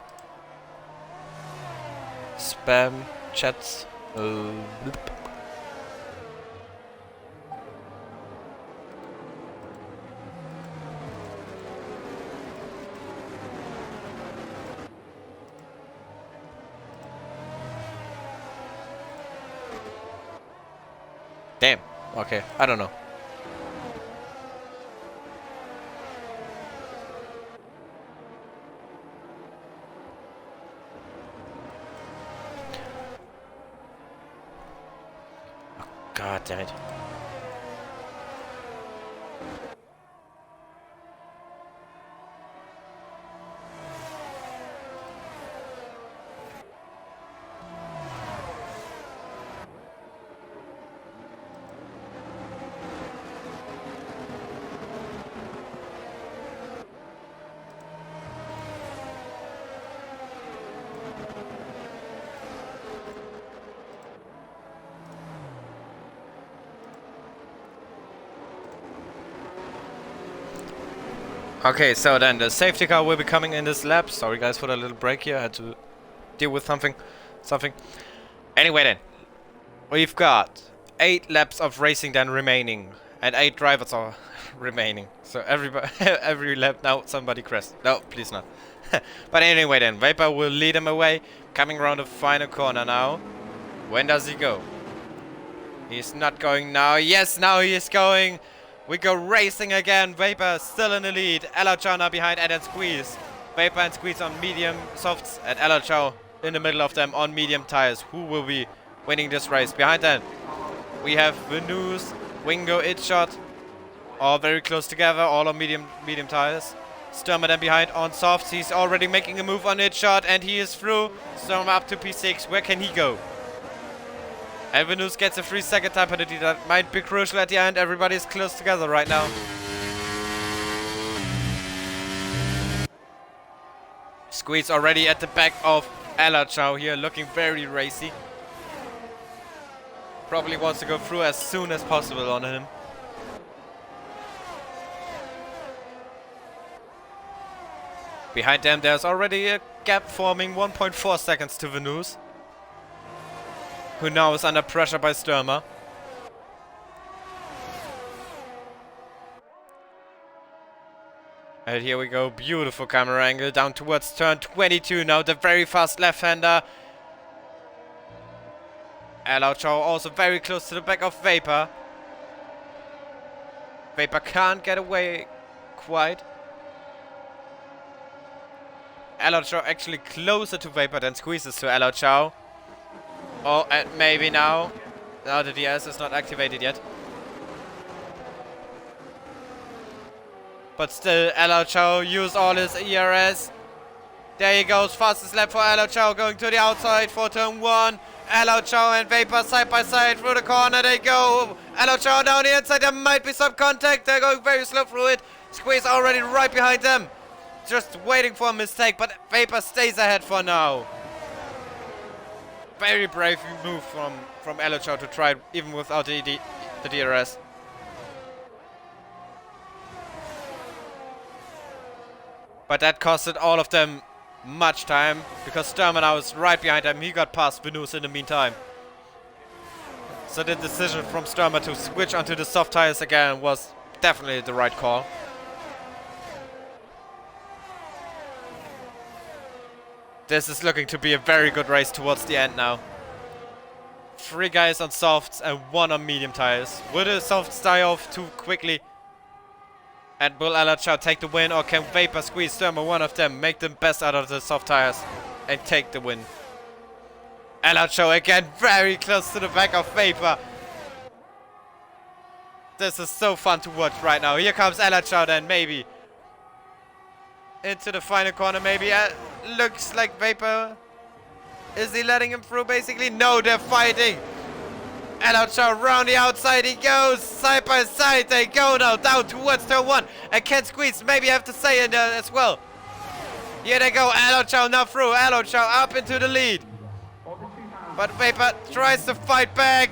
spam chats? Damn, okay, I don't know. God damn it. Okay, so then the safety car will be coming in this lap. Sorry guys for the little break here. I had to deal with something. Anyway then, we've got 8 laps of racing then remaining, and 8 drivers are remaining. So everybody, every lap now somebody crashed. No, please not. But anyway then, Vapor will lead him away, coming around the final corner now. When does he go? He's not going now. Yes, now he is going. We go racing again. Vapor still in the lead. Ella Chow now behind and then Squeeze. Vapor and Squeeze on medium softs and Ella Chow in the middle of them on medium tires. Who will be winning this race? Behind them we have Venus, Wingo, Itshot, all very close together, all on medium tires. Sturmer then behind on softs. He's already making a move on Itshot and he is through. Sturmer up to P6. Where can he go? And Venus gets a 3-second time penalty. That might be crucial at the end. Everybody's close together right now. Squeeze already at the back of Alachau here, looking very racy. Probably wants to go through as soon as possible on him. Behind them there's already a gap forming, 1.4 seconds to Venus, who now is under pressure by Sturmer. And here we go, beautiful camera angle down towards turn 22 now, the very fast left-hander. Alachau also very close to the back of Vapor. Vapor can't get away quite. Alachau actually closer to Vapor than squeezes to Alachau. Oh, and maybe now. No, the DS is not activated yet. But still, Alachau used all his ERS. There he goes, fastest lap for Alachau, going to the outside for turn 1. Alachau and Vapor side by side through the corner they go. Alachau down the inside, there might be some contact. They're going very slow through it. Squeeze already right behind them. Just waiting for a mistake, but Vapor stays ahead for now. Very brave move from Alachau to try it even without the DRS. But that costed all of them much time, because Sturmer now is right behind them. He got past Venus in the meantime. So the decision from Sturmer to switch onto the soft tires again was definitely the right call. This is looking to be a very good race towards the end now. 3 guys on softs and 1 on medium tires. Will the softs die off too quickly? And will Alachau take the win, or can Vapor squeeze Sturmer, one of them, make the best out of the soft tires and take the win? Alachau again very close to the back of Vapor. This is so fun to watch right now. Here comes Alachau then, maybe. Into the final corner, maybe. Looks like Vapor. Is he letting him through basically? No, they're fighting. Alachau round the outside he goes, side by side they go now, down towards turn 1, and can squeeze, maybe have to say it as well. Here they go, Alachau now through, Alachau up into the lead. But Vapor tries to fight back.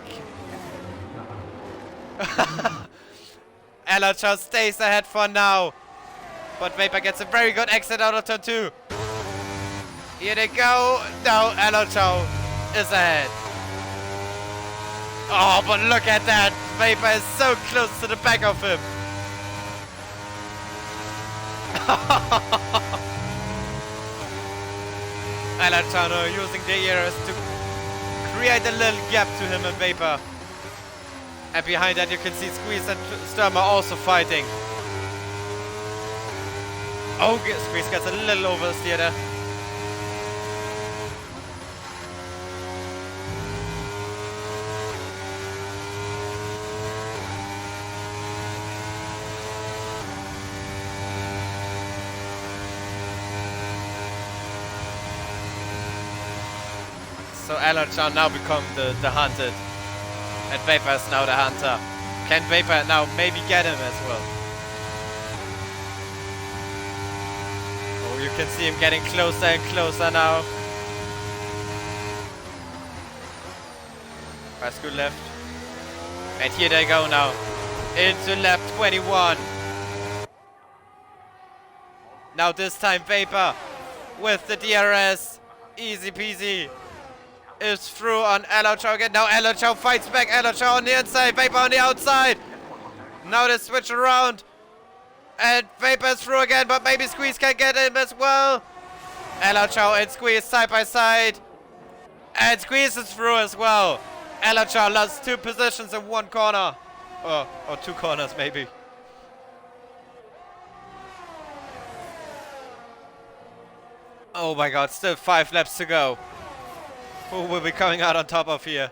Alachau stays ahead for now. But Vapor gets a very good exit out of turn 2. Here they go, now Alachau is ahead. Oh, but look at that! Vapor is so close to the back of him. Alachau using the ears to create a little gap to him and Vapor. And behind that you can see Squeeze and Sturmer also fighting. Oh, Squeeze gets a little oversteer there. So Alachau now become the hunted. And Vapor is now the hunter. Can Vapor now maybe get him as well? Oh, you can see him getting closer and closer now. That's good left. And here they go now. Into lap 21. Now this time Vapor with the DRS. Easy peasy. Is through on Alachau again. Now Alachau fights back. Alachau on the inside. Vapor on the outside. Now they switch around. And Vapor is through again, but maybe Squeeze can get him as well. Alachau and Squeeze side by side. And Squeeze is through as well. Alachau lost 2 positions in 1 corner. Or 2 corners maybe. Oh my god, still 5 laps to go. Who will be coming out on top of here?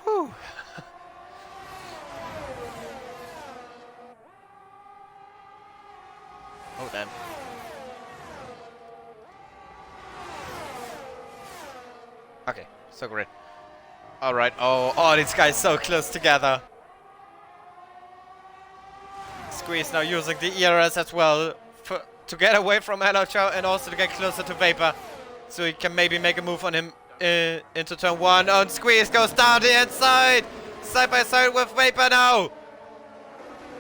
Whew. Oh damn. Okay, so great. Alright, oh, these guys so close together. Squeeze now using the ERS as well to get away from Elocho and also to get closer to Vapor. So he can maybe make a move on him into turn 1. Oh, and Squeeze goes down the inside. Side by side with Vapor now.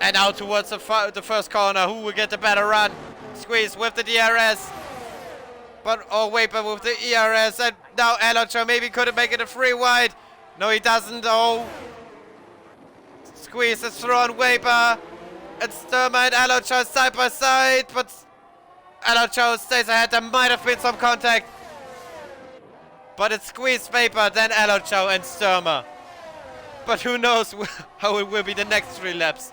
And out towards the first corner. Who will get the better run? Squeeze with the DRS. But, oh, Vapor with the ERS. And now Elocho maybe couldn't make it a free wide. No, he doesn't. Oh. Squeeze is thrown Vapor. And Sturma and Elocho side by side. But Elocho stays ahead. There might have been some contact. But it's Squeeze, Vapor, then Elocho and Sturma. But who knows how it will be the next 3 laps.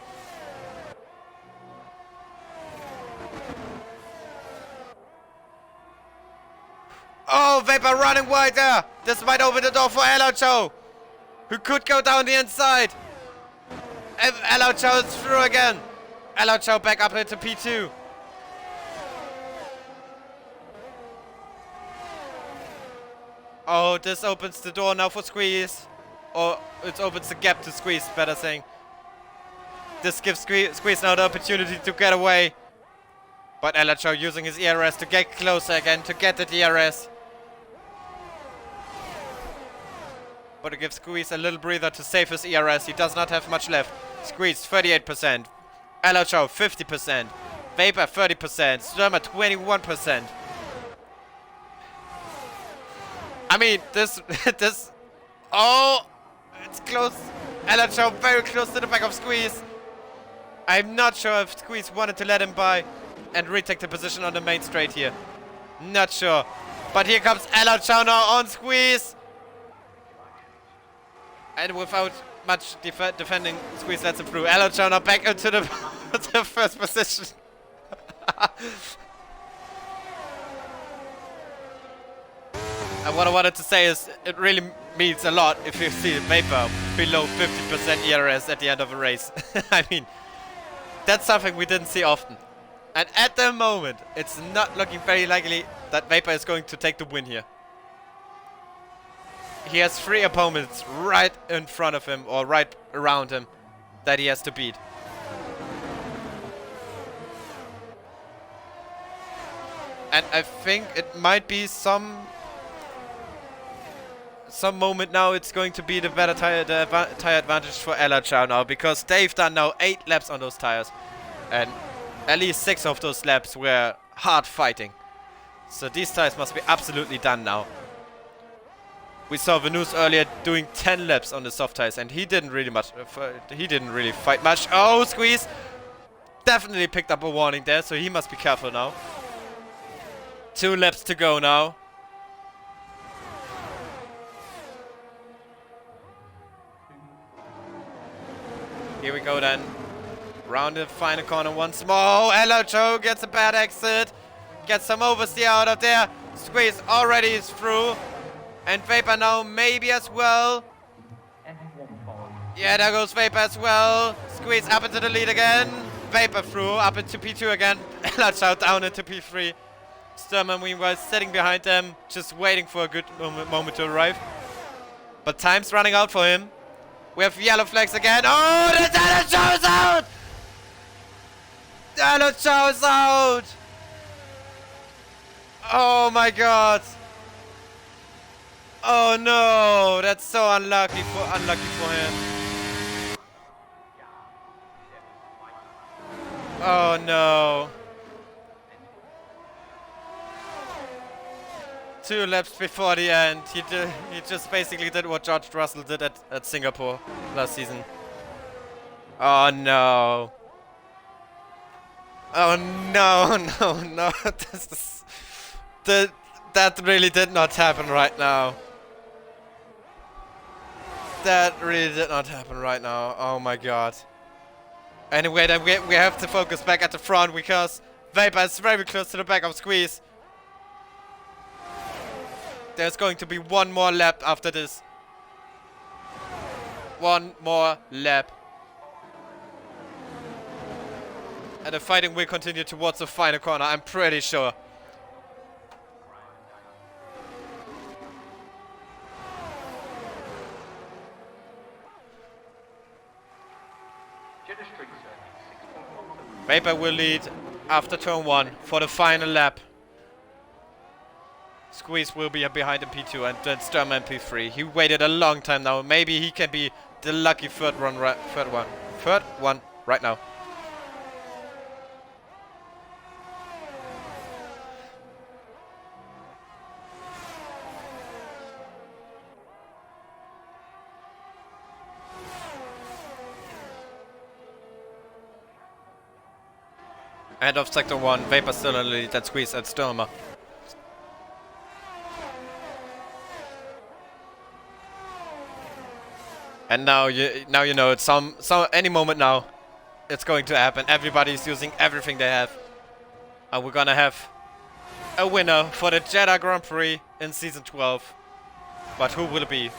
Oh, Vapor running wide there. This might open the door for Elocho, who could go down the inside. And Elocho is through again. Elocho back up into P2. Oh, this opens the door now for Squeeze. Or it opens the gap to Squeeze, better saying. This gives Squeeze now the opportunity to get away. But Elocho using his ERS to get closer again, to get the DRS. But it gives Squeeze a little breather to save his ERS. He does not have much left. Squeeze 38%. Elocho 50%. Vapor 30%. Sturma 21%. I mean, this, oh, it's close. Elocho very close to the back of Squeeze. I'm not sure if Squeeze wanted to let him by and retake the position on the main straight here. Not sure. But here comes Elocho now on Squeeze. And without much defending, Squeeze lets him through. Elocho now back into the, the first position. And what I wanted to say is, it really means a lot if you see Vapor below 50% ERS at the end of a race. I mean, that's something we didn't see often. And at the moment, it's not looking very likely that Vapor is going to take the win here. He has 3 opponents right in front of him, or right around him, that he has to beat. And I think it might be some moment now it's going to be the better tire advantage for Elocho now, because they've done now 8 laps on those tires, and at least 6 of those laps were hard fighting. So these tires must be absolutely done now. We saw Venus earlier doing 10 laps on the soft tires, and he didn't really fight much. Oh, Squeeze definitely picked up a warning there, so he must be careful now. 2 laps to go now. Here we go then. Round the final corner once more. Oh, Elocho gets a bad exit. Gets some oversteer out of there. Squeeze already is through. And Vapor now maybe as well. Yeah, there goes Vapor as well. Squeeze up into the lead again. Vapor through, up into P2 again. Elocho down into P3. Sturma meanwhile sitting behind them, just waiting for a good moment to arrive. But time's running out for him. We have yellow flags again. Oh, the Elocho is out! Elocho is out! Oh my god! Oh no, that's so unlucky for him. Oh no. 2 laps before the end. He just basically did what George Russell did at Singapore last season. Oh no. Oh no, no. That really did not happen right now. That really did not happen right now. Oh my god. Anyway, then we have to focus back at the front because Vapor is very close to the back of Squeeze. There's going to be 1 more lap after this. 1 more lap. And the fighting will continue towards the final corner, I'm pretty sure. Vapor will lead after turn 1 for the final lap. Squeeze will be behind in P2 and then Sturm in P3. He waited a long time now. Maybe he can be the lucky third one right now. End of sector 1, Vapor still in the lead, then Squeeze and Sturmer. And now you know it's any moment now it's going to happen. Everybody's using everything they have. And we're gonna have a winner for the Jeddah Grand Prix in season 12. But who will it be?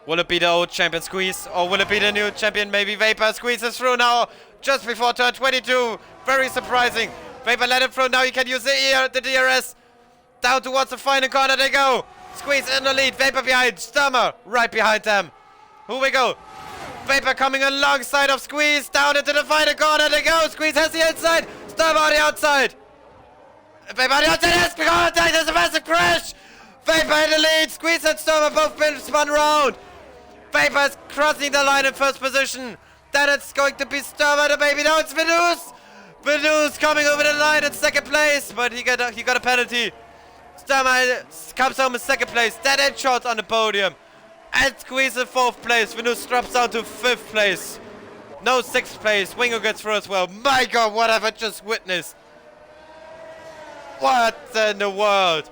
Will it be the old champion Squeeze, or will it be the new champion maybe Vapor? Squeezes through now, just before turn 22. Very surprising. Vapor let it through, now he can use the DRS. Down towards the final corner they go. Squeeze in the lead, Vapor behind, Sturmer right behind them. Here we go. Vapor coming alongside of Squeeze, down into the final corner they go. Squeeze has the inside, Sturmer on the outside. Vapor on the outside, yes, because there's a massive crash. Vapor in the lead, Squeeze and Sturmer both been spun around. Vapor is crossing the line in first position. Then it's going to be Sturmer the baby. Now it's Venus. Venus coming over the line in second place, but he got a penalty. Sturmer comes home in second place. Dead end shot on the podium. And Squeeze in fourth place. Venus drops down to fifth place. No sixth place. Wingo gets through as well. My God, what have I just witnessed? What in the world?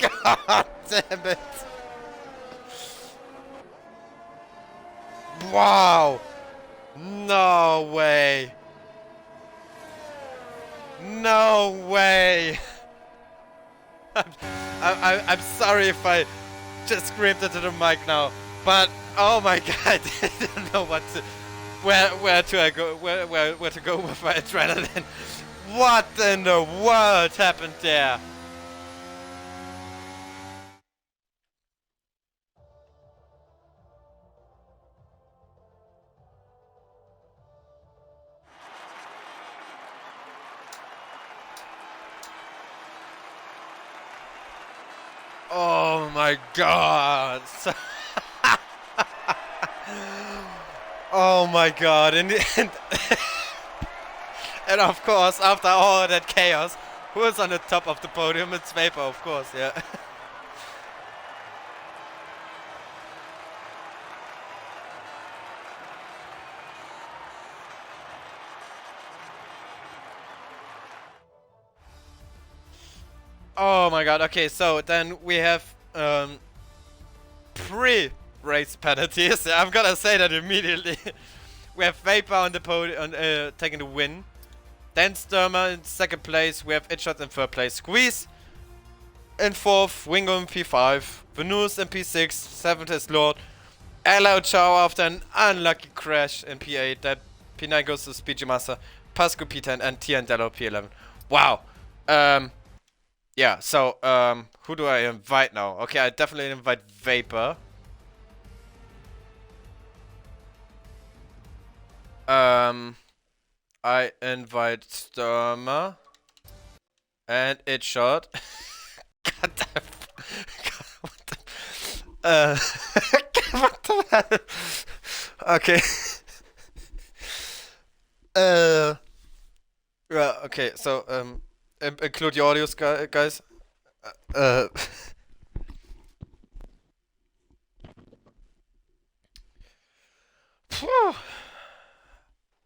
God damn it. Wow. No way. No way. I'm sorry if I just screamed into the mic now, but oh my God, I didn't know what to, where to go with my adrenaline. What in the world happened there? Oh my God. Oh my God. And of course, after all that chaos, who is on the top of the podium? It's Vapor, of course, yeah. Oh my God. Okay, so then we have pre-race penalties. I'm gonna say that immediately. We have Vapor on the podium, taking the win. Then Sturmer in second place. We have Itshot in third place. Squeeze in fourth. Wingo in P5. Venus in P6. Seventh is Lord. Elo Chow after an unlucky crash in P8. Then P9 goes to Speedy Master. Pasco P10 and Thein Dello P11. Wow. Yeah, so, who do I invite now? Okay, I definitely invite Vapor. I invite Sturmer. And Itshot. God damn. What the... what the hell? Okay. Yeah, okay, so, include your audios, guys.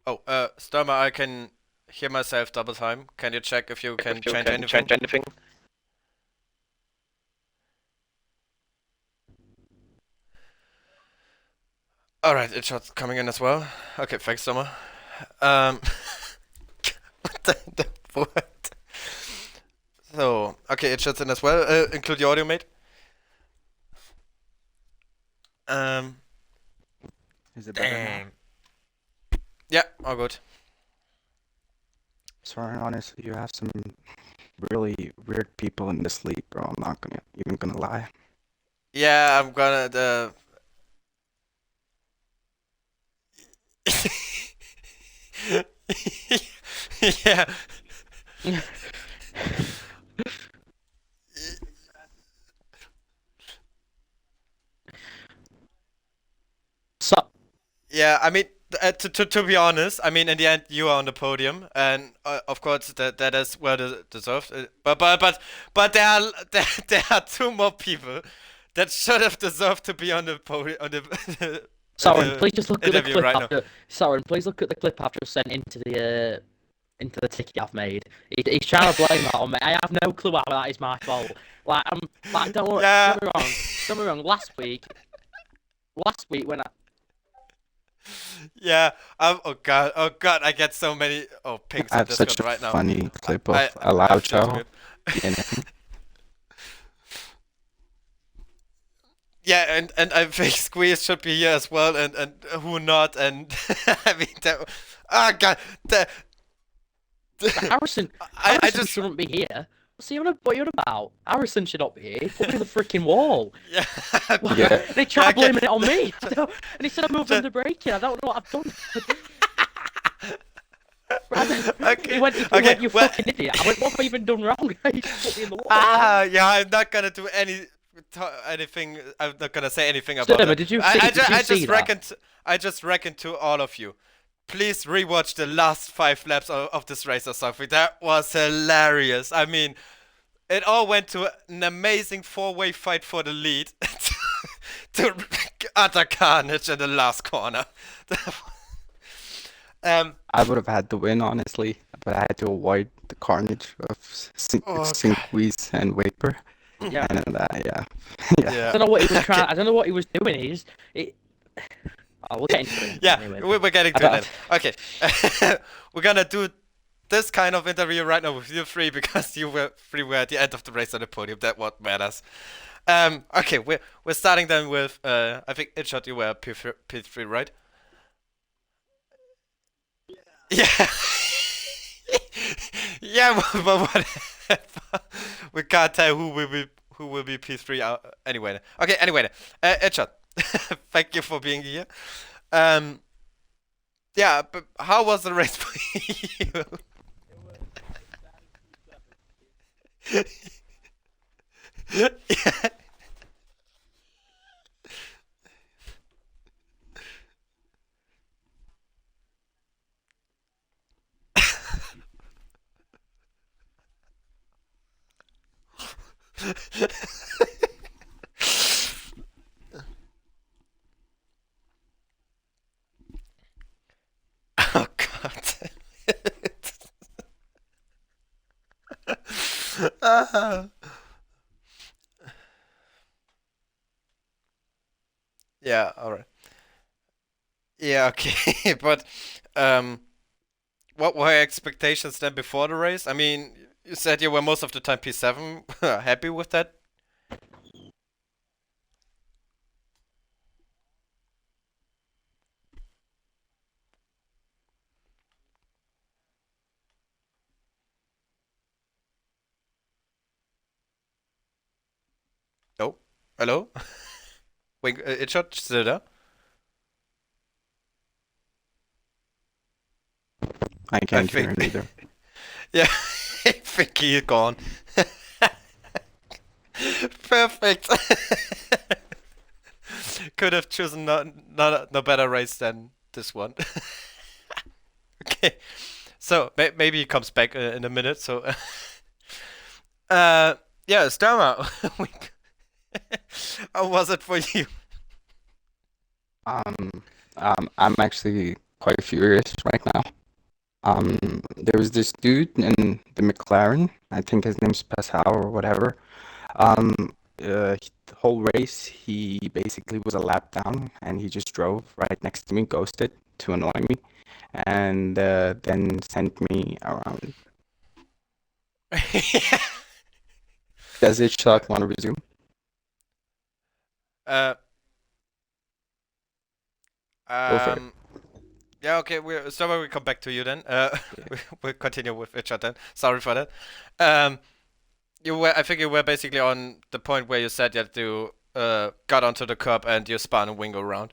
Oh, Sturmer, I can hear myself double time. Can you check if you can change anything? Alright, Itshot's coming in as well. Okay, thanks, Sturmer. What? So, okay, Itshot's in as well. Include your audio, mate. Is it better now? Yeah, all good. Soren, honestly, you have some really weird people in this league, bro. I'm not even gonna lie. Yeah, I'm gonna Yeah. So, Yeah, I mean, to be honest, I mean, in the end, you are on the podium, and of course that is well deserved. But there are there are two more people that should have deserved to be on the podium on the in Soren, the please just look at the interview clip right now. after. Soren, please look at the clip I've just sent into the ticket I've made. He's trying to blame that on me. I have no clue how that is my fault. Like I'm like don't worry, Yeah. get me wrong. Don't get me wrong. Last week when I Yeah. Oh god, I get so many pings I on have such Discord a right now. funny clip I of a I loud feel too show good. in Yeah, and I think Squeeze should be here as well, and who not, and I mean that. Oh god, that. Harrison. I Harrison just shouldn't be here. What you on about? Harrison should not be here. He put me on the freaking wall. yeah And he tried okay. blaming it on me. And he said I moved Just- under braking. I don't know what I've done. okay, He okay. went, you Well, fucking idiot. I went, what have I even done wrong? He just put me in the wall. yeah, I'm not gonna do anything. I'm not gonna say anything about Sturmer, that. did you see that? I just reckon to all of you. Please rewatch the last 5 laps of this race or something. That was hilarious. I mean, it all went to an amazing four-way fight for the lead to utter carnage in the last corner. I would have had the win, honestly, but I had to avoid the carnage of Oh, Sinqueeze and Vapor. Yeah. And yeah. yeah. I don't know what he was trying. Okay. I don't know what he was doing. We'll get into it. Yeah, Anyway. we're getting to that. Okay. We're gonna do this kind of interview right now with you three because you were at the end of the race on the podium. That's what matters. Okay, we're starting then with I think Itshot, you were P3, right? Yeah. Yeah, but whatever. We can't tell who will be P3 anyway. Okay, anyway, Itshot, thank you for being here. Yeah, but how was the race for you? Yeah. Oh god. Yeah, alright. Yeah, okay. But what were your expectations then before the race? I mean, you said you were most of the time P7. Happy with that? Oh, hello? Wait, it's not still there? I can't hear think- him either. Yeah, I think he's gone. Perfect. Could have chosen no better race than this one. Okay, so maybe he comes back in a minute. So, yeah, Stama, how was it for you? I'm actually quite furious right now. There was this dude in the McLaren, I think his name's Pascal or whatever. The whole race, he basically was a lap down and he just drove right next to me, ghosted to annoy me, and then sent me around. Does it shot want to resume? Uh, Go for it. yeah, okay. We come back to you then. We'll continue with Richard then. Sorry for that. I think you were basically on the point where you said that you got onto the curb and you spun a wing around.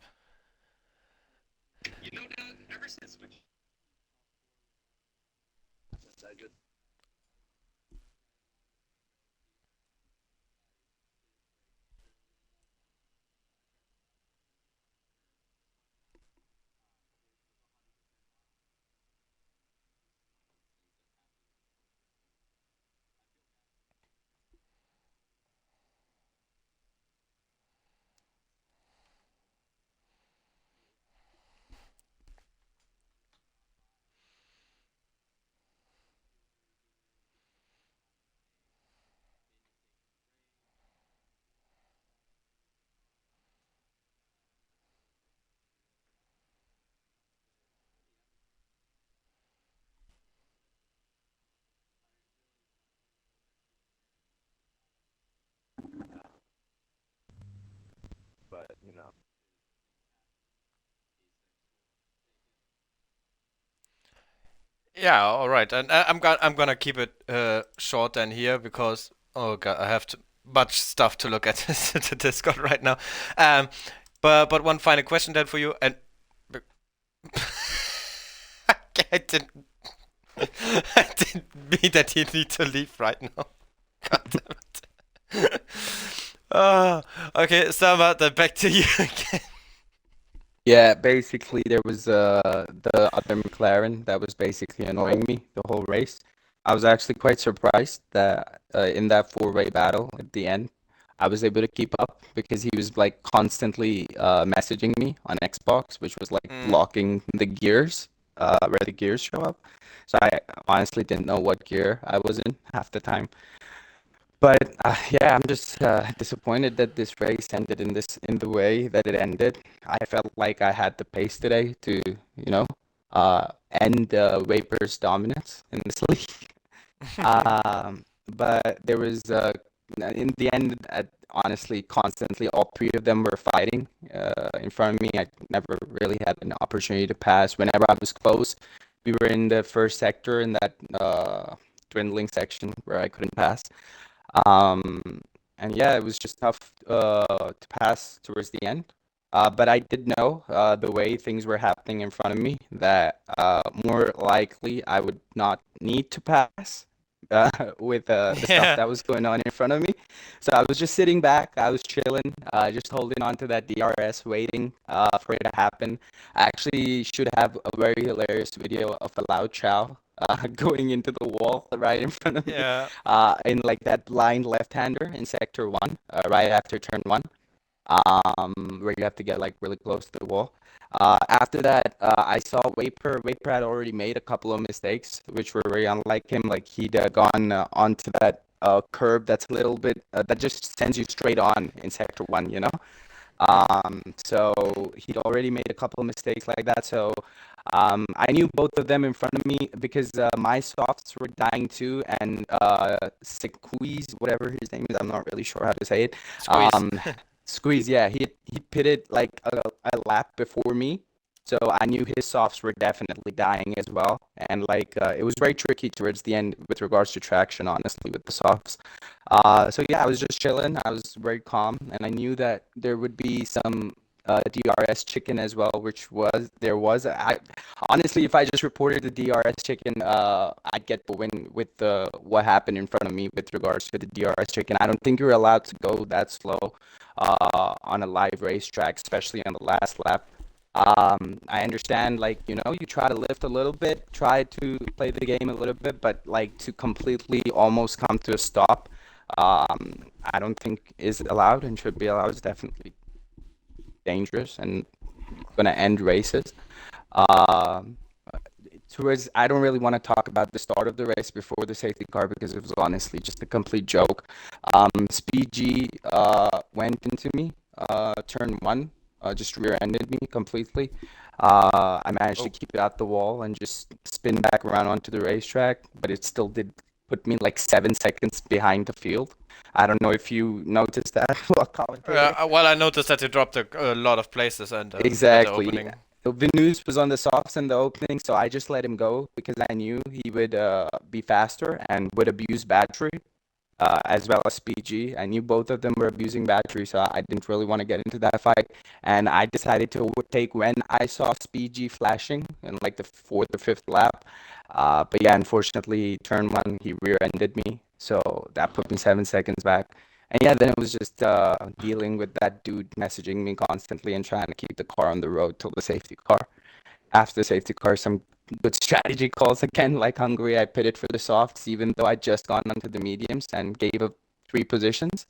But you know. Yeah, all right. And I'm gonna keep it short then here because oh god, I have much stuff to look at the Discord right now. Um, but one final question then for you, and I didn't I didn't mean that you need to leave right now. God damn it. Oh, okay, Sama, then back to you again. Yeah, basically there was the other McLaren that was basically annoying me the whole race. I was actually quite surprised that in that four-way battle at the end, I was able to keep up because he was like constantly messaging me on Xbox, which was like Mm. blocking the gears, where the gears show up. So I honestly didn't know what gear I was in half the time. But yeah, I'm just disappointed that this race ended in the way that it ended. I felt like I had the pace today to, you know, end Vapor's dominance in this league. But there was in the end, honestly, constantly all three of them were fighting in front of me. I never really had an opportunity to pass. Whenever I was close, we were in the first sector in that dwindling section where I couldn't pass. Um, and yeah, it was just tough to pass towards the end. But I did know the way things were happening in front of me that more likely I would not need to pass with the stuff Yeah. that was going on in front of me. So I was just sitting back, I was chilling, just holding on to that DRS, waiting for it to happen. I actually should have a very hilarious video of a loud chow going into the wall right in front of me Yeah. in like that blind left-hander in sector one, right after turn one, where you have to get like really close to the wall. After that, I saw Vapor. Vapor had already made a couple of mistakes, which were very unlike him. Like he'd gone onto that curb that's a little bit that just sends you straight on in sector one, you know. So he'd already made a couple of mistakes like that. So I knew both of them in front of me because my softs were dying too, and Squeeze, whatever his name is, I'm not really sure how to say it. Squeeze. Um, Squeeze, yeah, he pitted like a lap before me, so I knew his softs were definitely dying as well, and like it was very tricky towards the end with regards to traction, honestly, with the softs. So yeah, I was just chilling. I was very calm, and I knew that there would be some DRS chicken as well, which was there was. I honestly, if I just reported the DRS chicken, I'd get the win with the what happened in front of me with regards to the DRS chicken. I don't think you're allowed to go that slow on a live racetrack, especially on the last lap. I understand, like, you know, you try to lift a little bit, try to play the game a little bit, but like to completely almost come to a stop, I don't think is allowed and should be allowed. It's definitely dangerous and gonna end races. Um, Towards, I don't really want to talk about the start of the race before the safety car because it was honestly just a complete joke. Speed G went into me, turn one, just rear-ended me completely. I managed to Oh. keep it out the wall and just spin back around onto the racetrack, but it still did put me like 7 seconds behind the field. I don't know if you noticed that, while commentator. Well, I noticed that you dropped a lot of places and at the Exactly. opening. Venus was on the softs in the opening, so I just let him go because I knew he would be faster and would abuse battery. as well as PG. I knew both of them were abusing battery, so I didn't really want to get into that fight. And I decided to overtake when I saw PG flashing in like the fourth or fifth lap. But yeah, unfortunately, turn one, he rear-ended me. So that put me 7 seconds back. And yeah, then it was just dealing with that dude messaging me constantly and trying to keep the car on the road till the safety car. After the safety car, some good strategy calls again. Like Hungary, I pitted for the softs, even though I just gone onto the mediums and gave up 3 positions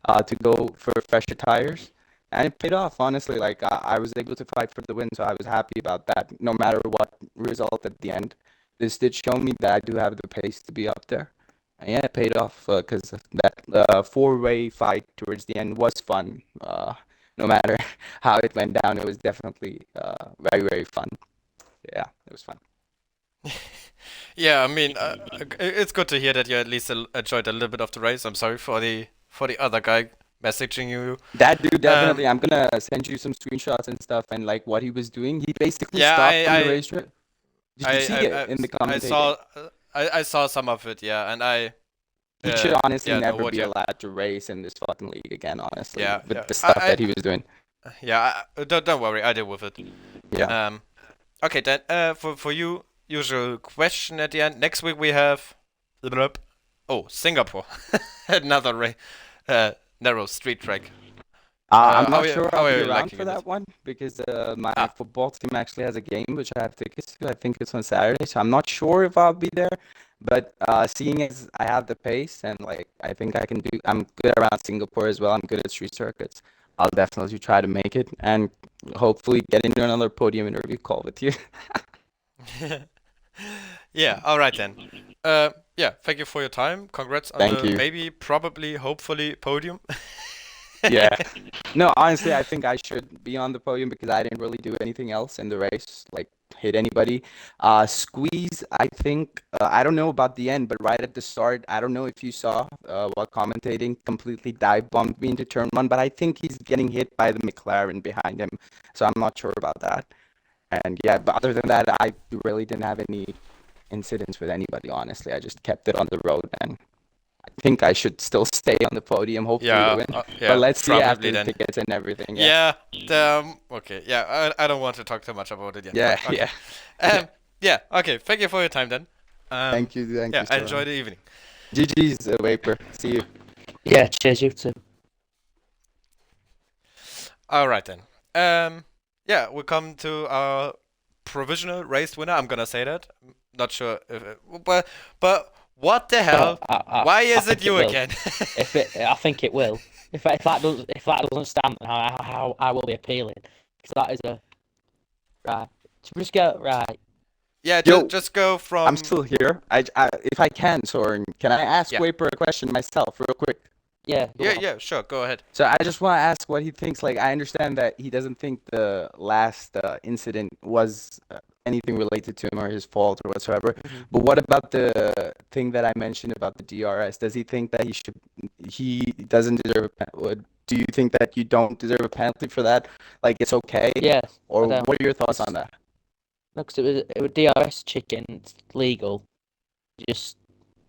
to go for fresher tires. And it paid off, honestly. Like I was able to fight for the win, so I was happy about that. No matter what result at the end, this did show me that I do have the pace to be up there. And yeah, it paid off because that four-way fight towards the end was fun. No matter how it went down, it was definitely very, very fun. Yeah, it was fun. Yeah, I mean, it's good to hear that you at least enjoyed a little bit of the race. I'm sorry for the other guy messaging you. That dude Um, definitely. I'm gonna send you some screenshots and stuff and like what he was doing. He basically yeah, stopped on the racetrack. Did you see it I, in the I commentating? saw I saw some of it, yeah, and He should honestly yeah, know never what be you allowed to race in this fucking league again. Honestly, yeah, with the stuff that he was doing. don't worry, I deal with it. Yeah. Um, okay, then for you, usual question at the end. Next week we have Singapore, another narrow street track. I'm not sure How I'll are be you around liking for it? that one because my Ah, football team actually has a game which I have tickets to. I think it's on Saturday, so I'm not sure if I'll be there. But seeing as I have the pace and like I think I can do, I'm good around Singapore as well. I'm good at street circuits. I'll definitely try to make it and hopefully get into another podium interview call with you. yeah, all right then. Yeah, thank you for your time. Congrats on Thank the you. maybe, probably, hopefully podium. Yeah. No, honestly, I think I should be on the podium because I didn't really do anything else in the race, like hit anybody. Squeeze, I think, I don't know about the end, but right at the start, I don't know if you saw while commentating, completely dive bombed me into turn one, but I think he's getting hit by the McLaren behind him. So I'm not sure about that. And yeah, but other than that, I really didn't have any incidents with anybody, honestly. I just kept it on the road and I think I should still stay on the podium, hopefully to Yeah, win. But yeah, let's see probably after the then. tickets and everything. Yeah. Yeah, okay, yeah, I don't want to talk too much about it yet, Yeah, but okay. yeah, yeah. Yeah, okay, thank you for your time then. Thank Yeah, you, enjoy Soren. the evening. GG's, Vapor. See you. Yeah, cheers, you too. Alright then. Yeah, we come to our provisional race winner. I'm gonna say that. Not sure if but what the Well, hell? Why I is it think you it will. again? I think it will. If that doesn't stand, then how I will be appealing, because that is a right. So we just go right. Yeah, Yo, just go I'm from still here. If I can, Soren, can I ask yeah. Vapor a question myself, real quick? Yeah, go Yeah, on. yeah, sure, go ahead. So I just want to ask what he thinks. Like, I understand that he doesn't think the last incident was anything related to him or his fault or whatsoever. Mhm. But what about the thing that I mentioned about the DRS? Does he think that he doesn't deserve a penalty? Do you think that you don't deserve a penalty for that? Like, it's okay? Yeah, Or I don't. what are your thoughts on that? No, because it was DRS chicken. It's legal. Just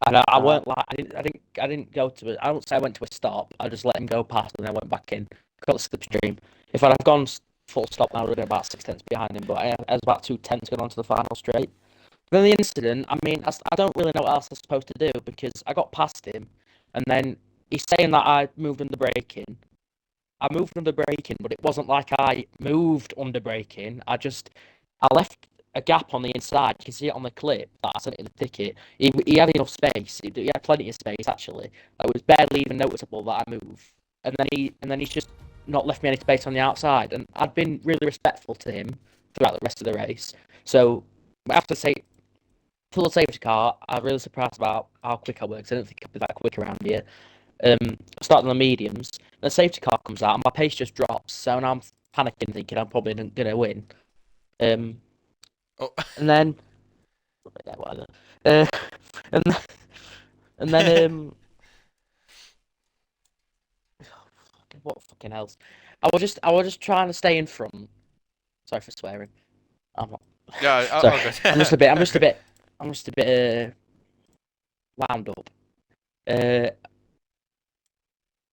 I weren't like I didn't go to it. I don't say I went to a stop. I just let him go past and then I went back in. Got the slipstream. If I'd have gone full stop, I would have been about 6 tenths behind him. But I was about 2 tenths going on to the final straight. Then the incident. I mean, I don't really know what else I'm supposed to do because I got past him, and then he's saying that I moved under braking. I moved under braking, but it wasn't like I moved under braking. I left a gap on the inside. You can see it on the clip that I sent in the ticket. He had enough space. He had plenty of space actually. It was barely even noticeable that I moved. And then he's just not left me any space on the outside. And I'd been really respectful to him throughout the rest of the race. So after say full safety car, I'm really surprised about how quick I worked. I didn't think I'd be that quick around here. I started on the mediums. The safety car comes out, and my pace just drops. So now I'm panicking, thinking I'm probably gonna win. Oh, And then, yeah, whatever. Uh, and and then what fucking else? I was just trying to stay in front. Sorry for swearing. I'm not. yeah, Sorry. all good. I'm just a bit wound up.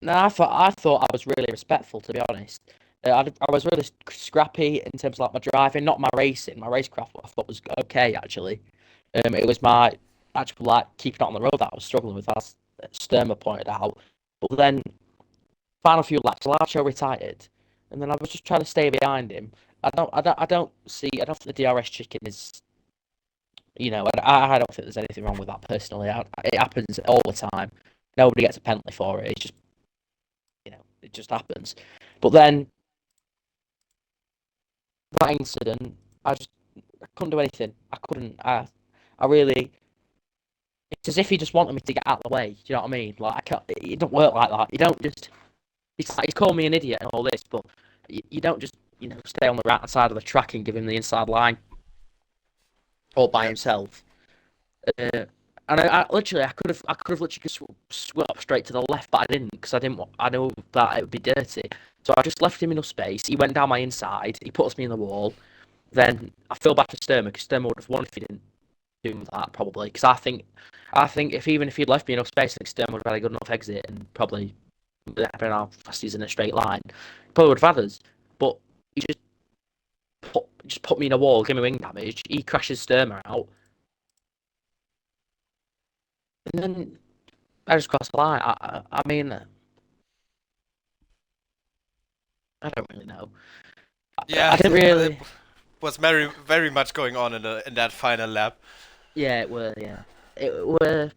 No, I thought I was really respectful, to be honest. I was really scrappy in terms of like my driving, not my racing. My racecraft I thought was okay actually. It was my actual like keeping it on the road that I was struggling with, as Sturmer pointed out. But then final few laps, Larcho retired, and then I was just trying to stay behind him. I don't think the DRS chicken is, I don't think there's anything wrong with that personally. It happens all the time. Nobody gets a penalty for it. It's just, it just happens. But then that incident, I couldn't do anything. I couldn't. I really. It's as if he just wanted me to get out of the way. Do you know what I mean? Like I can't. It don't work like that. You don't just. It's like he's called me an idiot and all this, but you don't just stay on the right hand side of the track and give him the inside line all by Yeah. himself. And I literally, I could have literally just swept straight to the left, but I didn't because I know that it would be dirty. So I just left him enough space. He went down my inside. He puts me in the wall. Then I feel bad for Sturmer because Sturmer would have won if he didn't do that probably. Because I think if he'd left me enough space, I think Sturmer would have had a good enough exit and probably, depending on how fast he's in a straight line, probably would have had us. But he just put me in a wall, give me wing damage. He crashes Sturmer out, and then I just crossed the line. I mean, I don't really know. Yeah, I didn't it really. was very very much going on in that final lap. Yeah, it were. Yeah, it was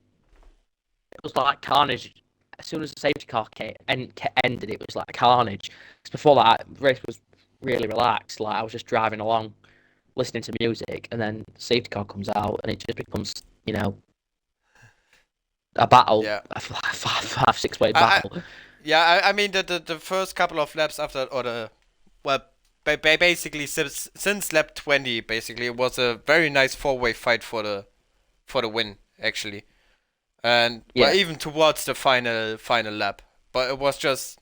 like carnage. As soon as the safety car ended, it was like carnage. 'Cause before that, the race was really relaxed. Like I was just driving along, listening to music, and then the safety car comes out, and it just becomes, a battle, Yeah. a 5, 6 way I, I battle. yeah, I mean the first couple of laps after or the well basically since lap 20 basically it was a very nice four-way fight for the win actually. And well Yeah, even towards the final lap. But it was just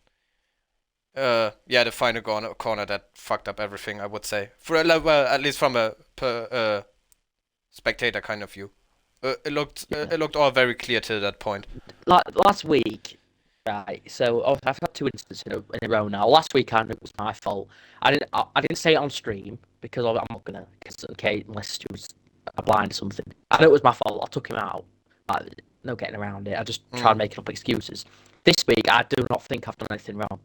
yeah, the final corner that fucked up everything, I would say. Well, at least from a spectator kind of view. yeah. It looked all very clear to that point. Like last week, right? So I've had two instances in a row now. Last week I knew it was my fault. I didn't say it on stream because I'm not gonna. Cause, okay, unless Stu was blind or something. I know it was my fault. I took him out. Like, no getting around it. I just tried Mm. making up excuses. This week I do not think I've done anything wrong.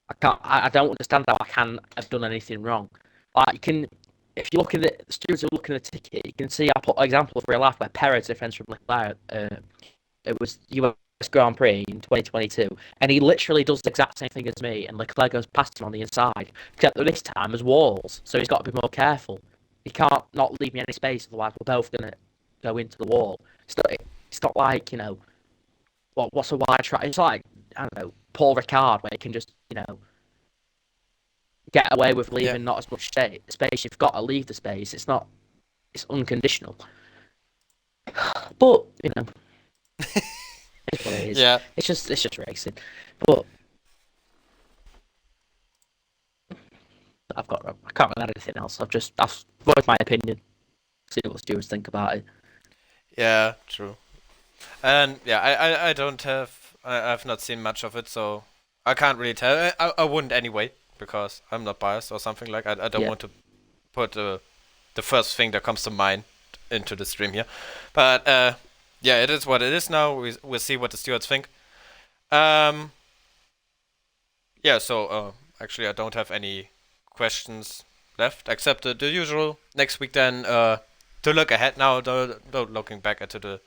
I can't. I don't understand how I can have done anything wrong. Like you can, if you look at the stewards are looking at the ticket, you can see I put an example of real life where Perez defends from Leclerc. It was US Grand Prix in 2022, and he literally does the exact same thing as me, and Leclerc goes past him on the inside. Except that this time there's walls, so he's got to be more careful. He can't not leave me any space, otherwise we're both gonna go into the wall. It's not like what's a wide track? It's like I don't know Paul Ricard where he can just get away with Yeah. leaving not as much space. You've got to leave the space. It's unconditional. But it's what it is. Yeah. It's just racing. But I can't really add anything else. I've voiced my opinion. See what stewards think about it. Yeah, true. And yeah, I don't have I've not seen much of it, so I can't really tell. I wouldn't anyway because I'm not biased or something like. I don't Yeah, want to put the first thing that comes to mind into the stream here. But yeah, it is what it is now. We'll see what the stewards think. Um, yeah, so actually I don't have any questions left except the usual. Next week then to look ahead now, don't looking back into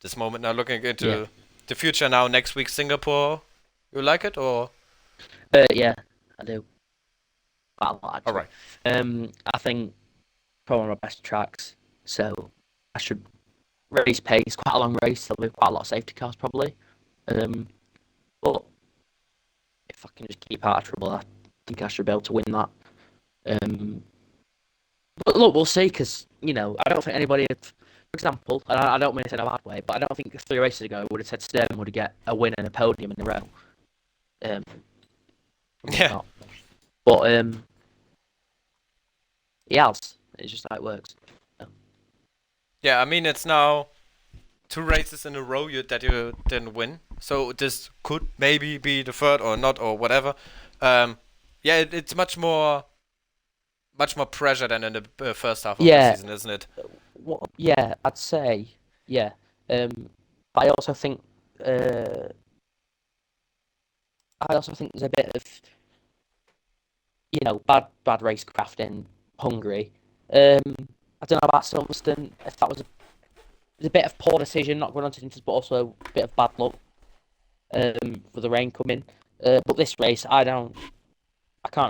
this moment now, looking yeah, into the future now. Next week Singapore, you like it or yeah. I do quite a lot all actually. right? I think probably one of my best tracks. So I should race pace. Quite a long race. There'll be quite a lot of safety cars probably. Um, but if I can just keep out of trouble, I think I should be able to win that. Um, but look, we'll see, because I don't think anybody, for example, and I don't mean it in a bad way, but I don't think 3 races ago would have said Sterling would get a win and a podium in a row. Um, probably Yeah, not. But he has. It's just how it works. yeah. I mean it's now 2 races in a row that you didn't win. So this could maybe be the third or not or whatever. Yeah, it's much more pressure than in the first half of the Yeah, season, isn't it? well, yeah, I'd say, yeah. But uh, I also think there's a bit of, bad racecraft in Hungary. I don't know about Silverstone, if that was a bit of poor decision not going on to Inters, but also a bit of bad luck for the rain coming. But this race, I can't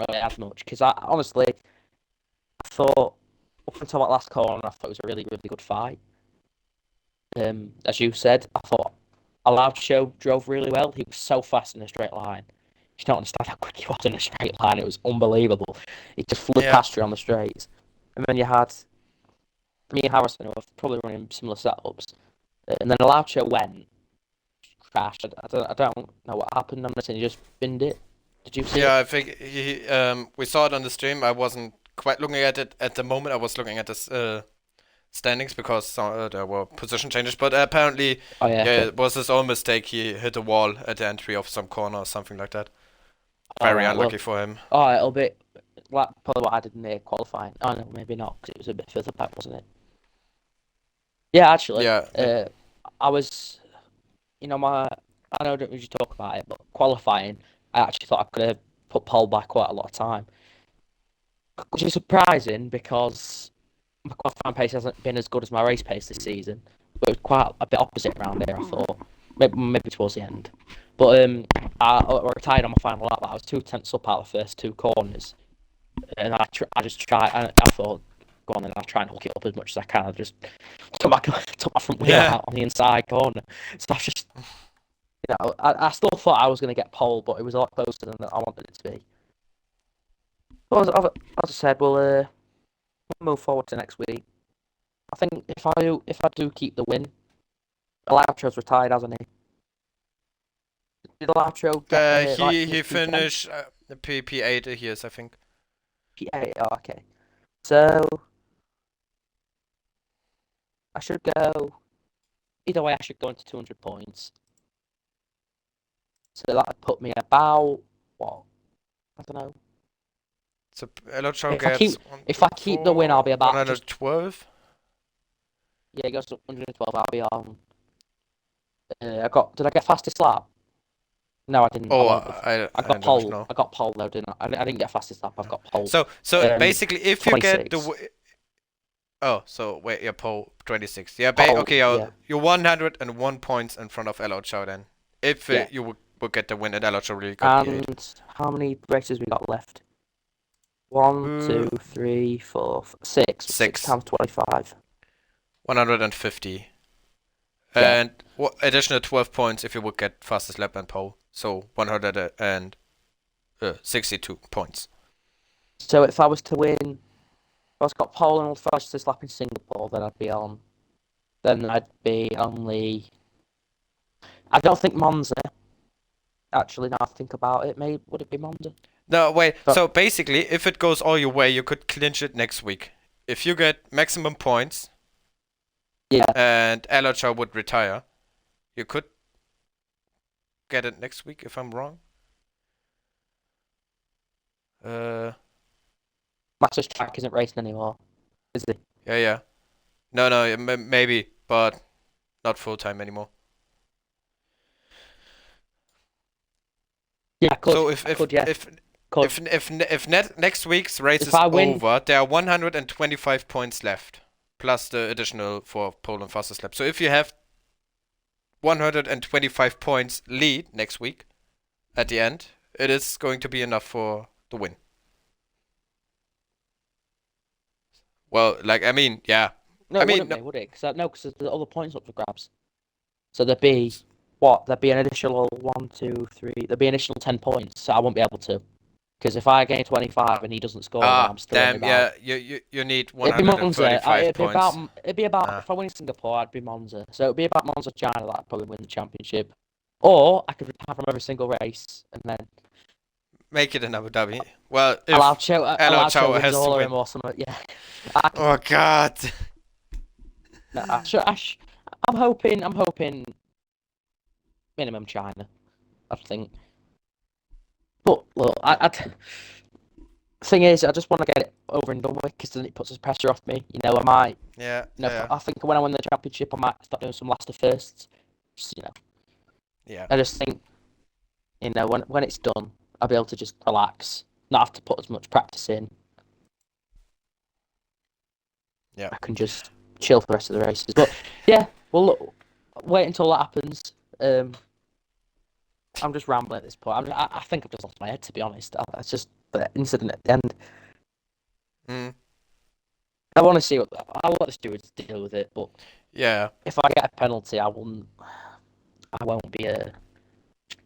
really add much because I honestly, I thought up until that last corner, I thought it was a really, really good fight. As you said, I thought Allowed Show drove really well. He was so fast in a straight line. You don't understand how quick he was in a straight line. It was unbelievable. He just flew Yeah. past you on the straights. And then you had me and Harrison, who were probably running similar setups. And then Allowed Show went, crashed. I don't know what happened. I'm guessing he just binned it. Did you see it? Yeah, I think we saw it on the stream. I wasn't quite looking at it at the moment. I was looking at the standings because there were position changes. But apparently, Oh yeah. yeah, it was his own mistake. He hit a wall at the entry of some corner or something like that. Oh, Very right, unlucky well, for him. oh, it'll be like probably what I did in the qualifying. Oh no, maybe not because it was a bit further back, wasn't it? Yeah, actually, Yeah. I was, I know I don't usually talk about it, but qualifying, I actually thought I could have put pole by quite a lot of time, which is surprising because my qualifying pace hasn't been as good as my race pace this season. But it was quite a bit opposite around here, I thought. Maybe towards the end. But I retired on my final lap. I was 2/10 up out of the first two corners, and I just tried. I thought, go on then, I'll try and hook it up as much as I can. I just took my front wheel Yeah. out on the inside corner. So I just, I still thought I was going to get pole, but it was a lot closer than I wanted it to be. But as I said, we'll move forward to next week. I think if I do keep the win, Alautro's retired, hasn't he? Did Alautro get He finish P10? finished P8 years, I think. P8. Oh, okay. So I should go. Either way, I should go into 200 points. So that would put me about what? I don't know. So Elocho If I keep the win, I'll be about 112. Yeah, it goes to 112. I'll be on. Did I get fastest lap? No, I didn't. Oh, I I got don't pole. know. I got pole though, didn't I? I didn't get fastest lap. I've got pole. So basically, if you get 26. the oh, so wait, yeah, pole 26. Yeah, Pole, okay, yeah. you're 101 points in front of Elocho then. If Yeah. you would get the win and Elocho really got P8. And how many races we got left? 1, 2, 3, 4, 6. 6 times 25. 150. Yeah. And additional 12 points if you would get fastest lap and pole. So 162 points. So if I was to win, if I was got pole and fastest lap in Singapore, then I'd be on. Then I'd be only. I don't think Monza. Actually, now I think about it, maybe would it be Monza? No, wait. But- So basically, if it goes all your way, you could clinch it next week. If you get maximum points, Yeah. and Elocha would retire, you could get it next week. If I'm wrong. Masters Track isn't racing anymore, is it? Yeah. No, maybe, but not full time anymore. Yeah, I could. So Could. if next week's race If is I win- over, there are 125 points left, plus the additional for pole and fastest lap. So if you have 125 points lead next week, at the end, it is going to be enough for the win. Well, like, I mean, yeah. No, I it mean, wouldn't be, would it? Because there's other points up for grabs. So there'd be what? There'd be an additional 1, 2, 3. There'd be an additional 10 points. So I won't be able to. Because if I gain 25 and he doesn't score, then I'm still only damn, about. yeah, you need It'd be Monza. 135 points. It'd be about. If I win Singapore, I'd be Monza. So it'd be about Monza, China that I'd probably win the championship. Or I could retire from every single race and then Make it in Abu Dhabi. Well, if Alaucho has wins to all of win. him or something. Yeah. Oh God. I'm hoping. minimum China, I think. But look, thing is, I just want to get it over and done with because then it puts this pressure off me. You know, I might. Yeah, You know, yeah, I think when I win the championship, I might start doing some last to firsts. Just, you know, yeah, I just think, you know, when it's done, I'll be able to just relax, not have to put as much practice in. yeah. I can just chill for the rest of the races. But yeah, well, look, wait until that happens. I'm just rambling at this point. I think I've just lost my head, to be honest. It's just the incident at the end. Mm, I want to see I'll let the stewards deal with it, but yeah, if I get a penalty, I won't be the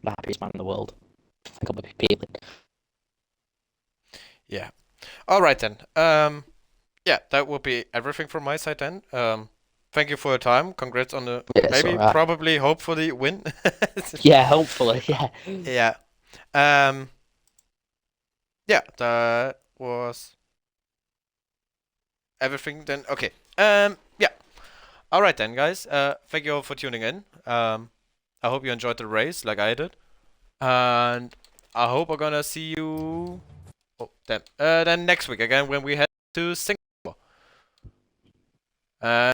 happiest man in the world. I think I'll be peeling. yeah. All right then. Yeah, that will be everything from my side then. Thank you for your time. Congrats on the Yeah, it's maybe, alright. probably, hopefully win. Yeah, hopefully, yeah. Yeah. Um. Yeah, that was everything then. Okay. Yeah. All right then, guys. Thank you all for tuning in. I hope you enjoyed the race like I did, and I hope we're gonna see you. Oh, then next week again when we head to Singapore.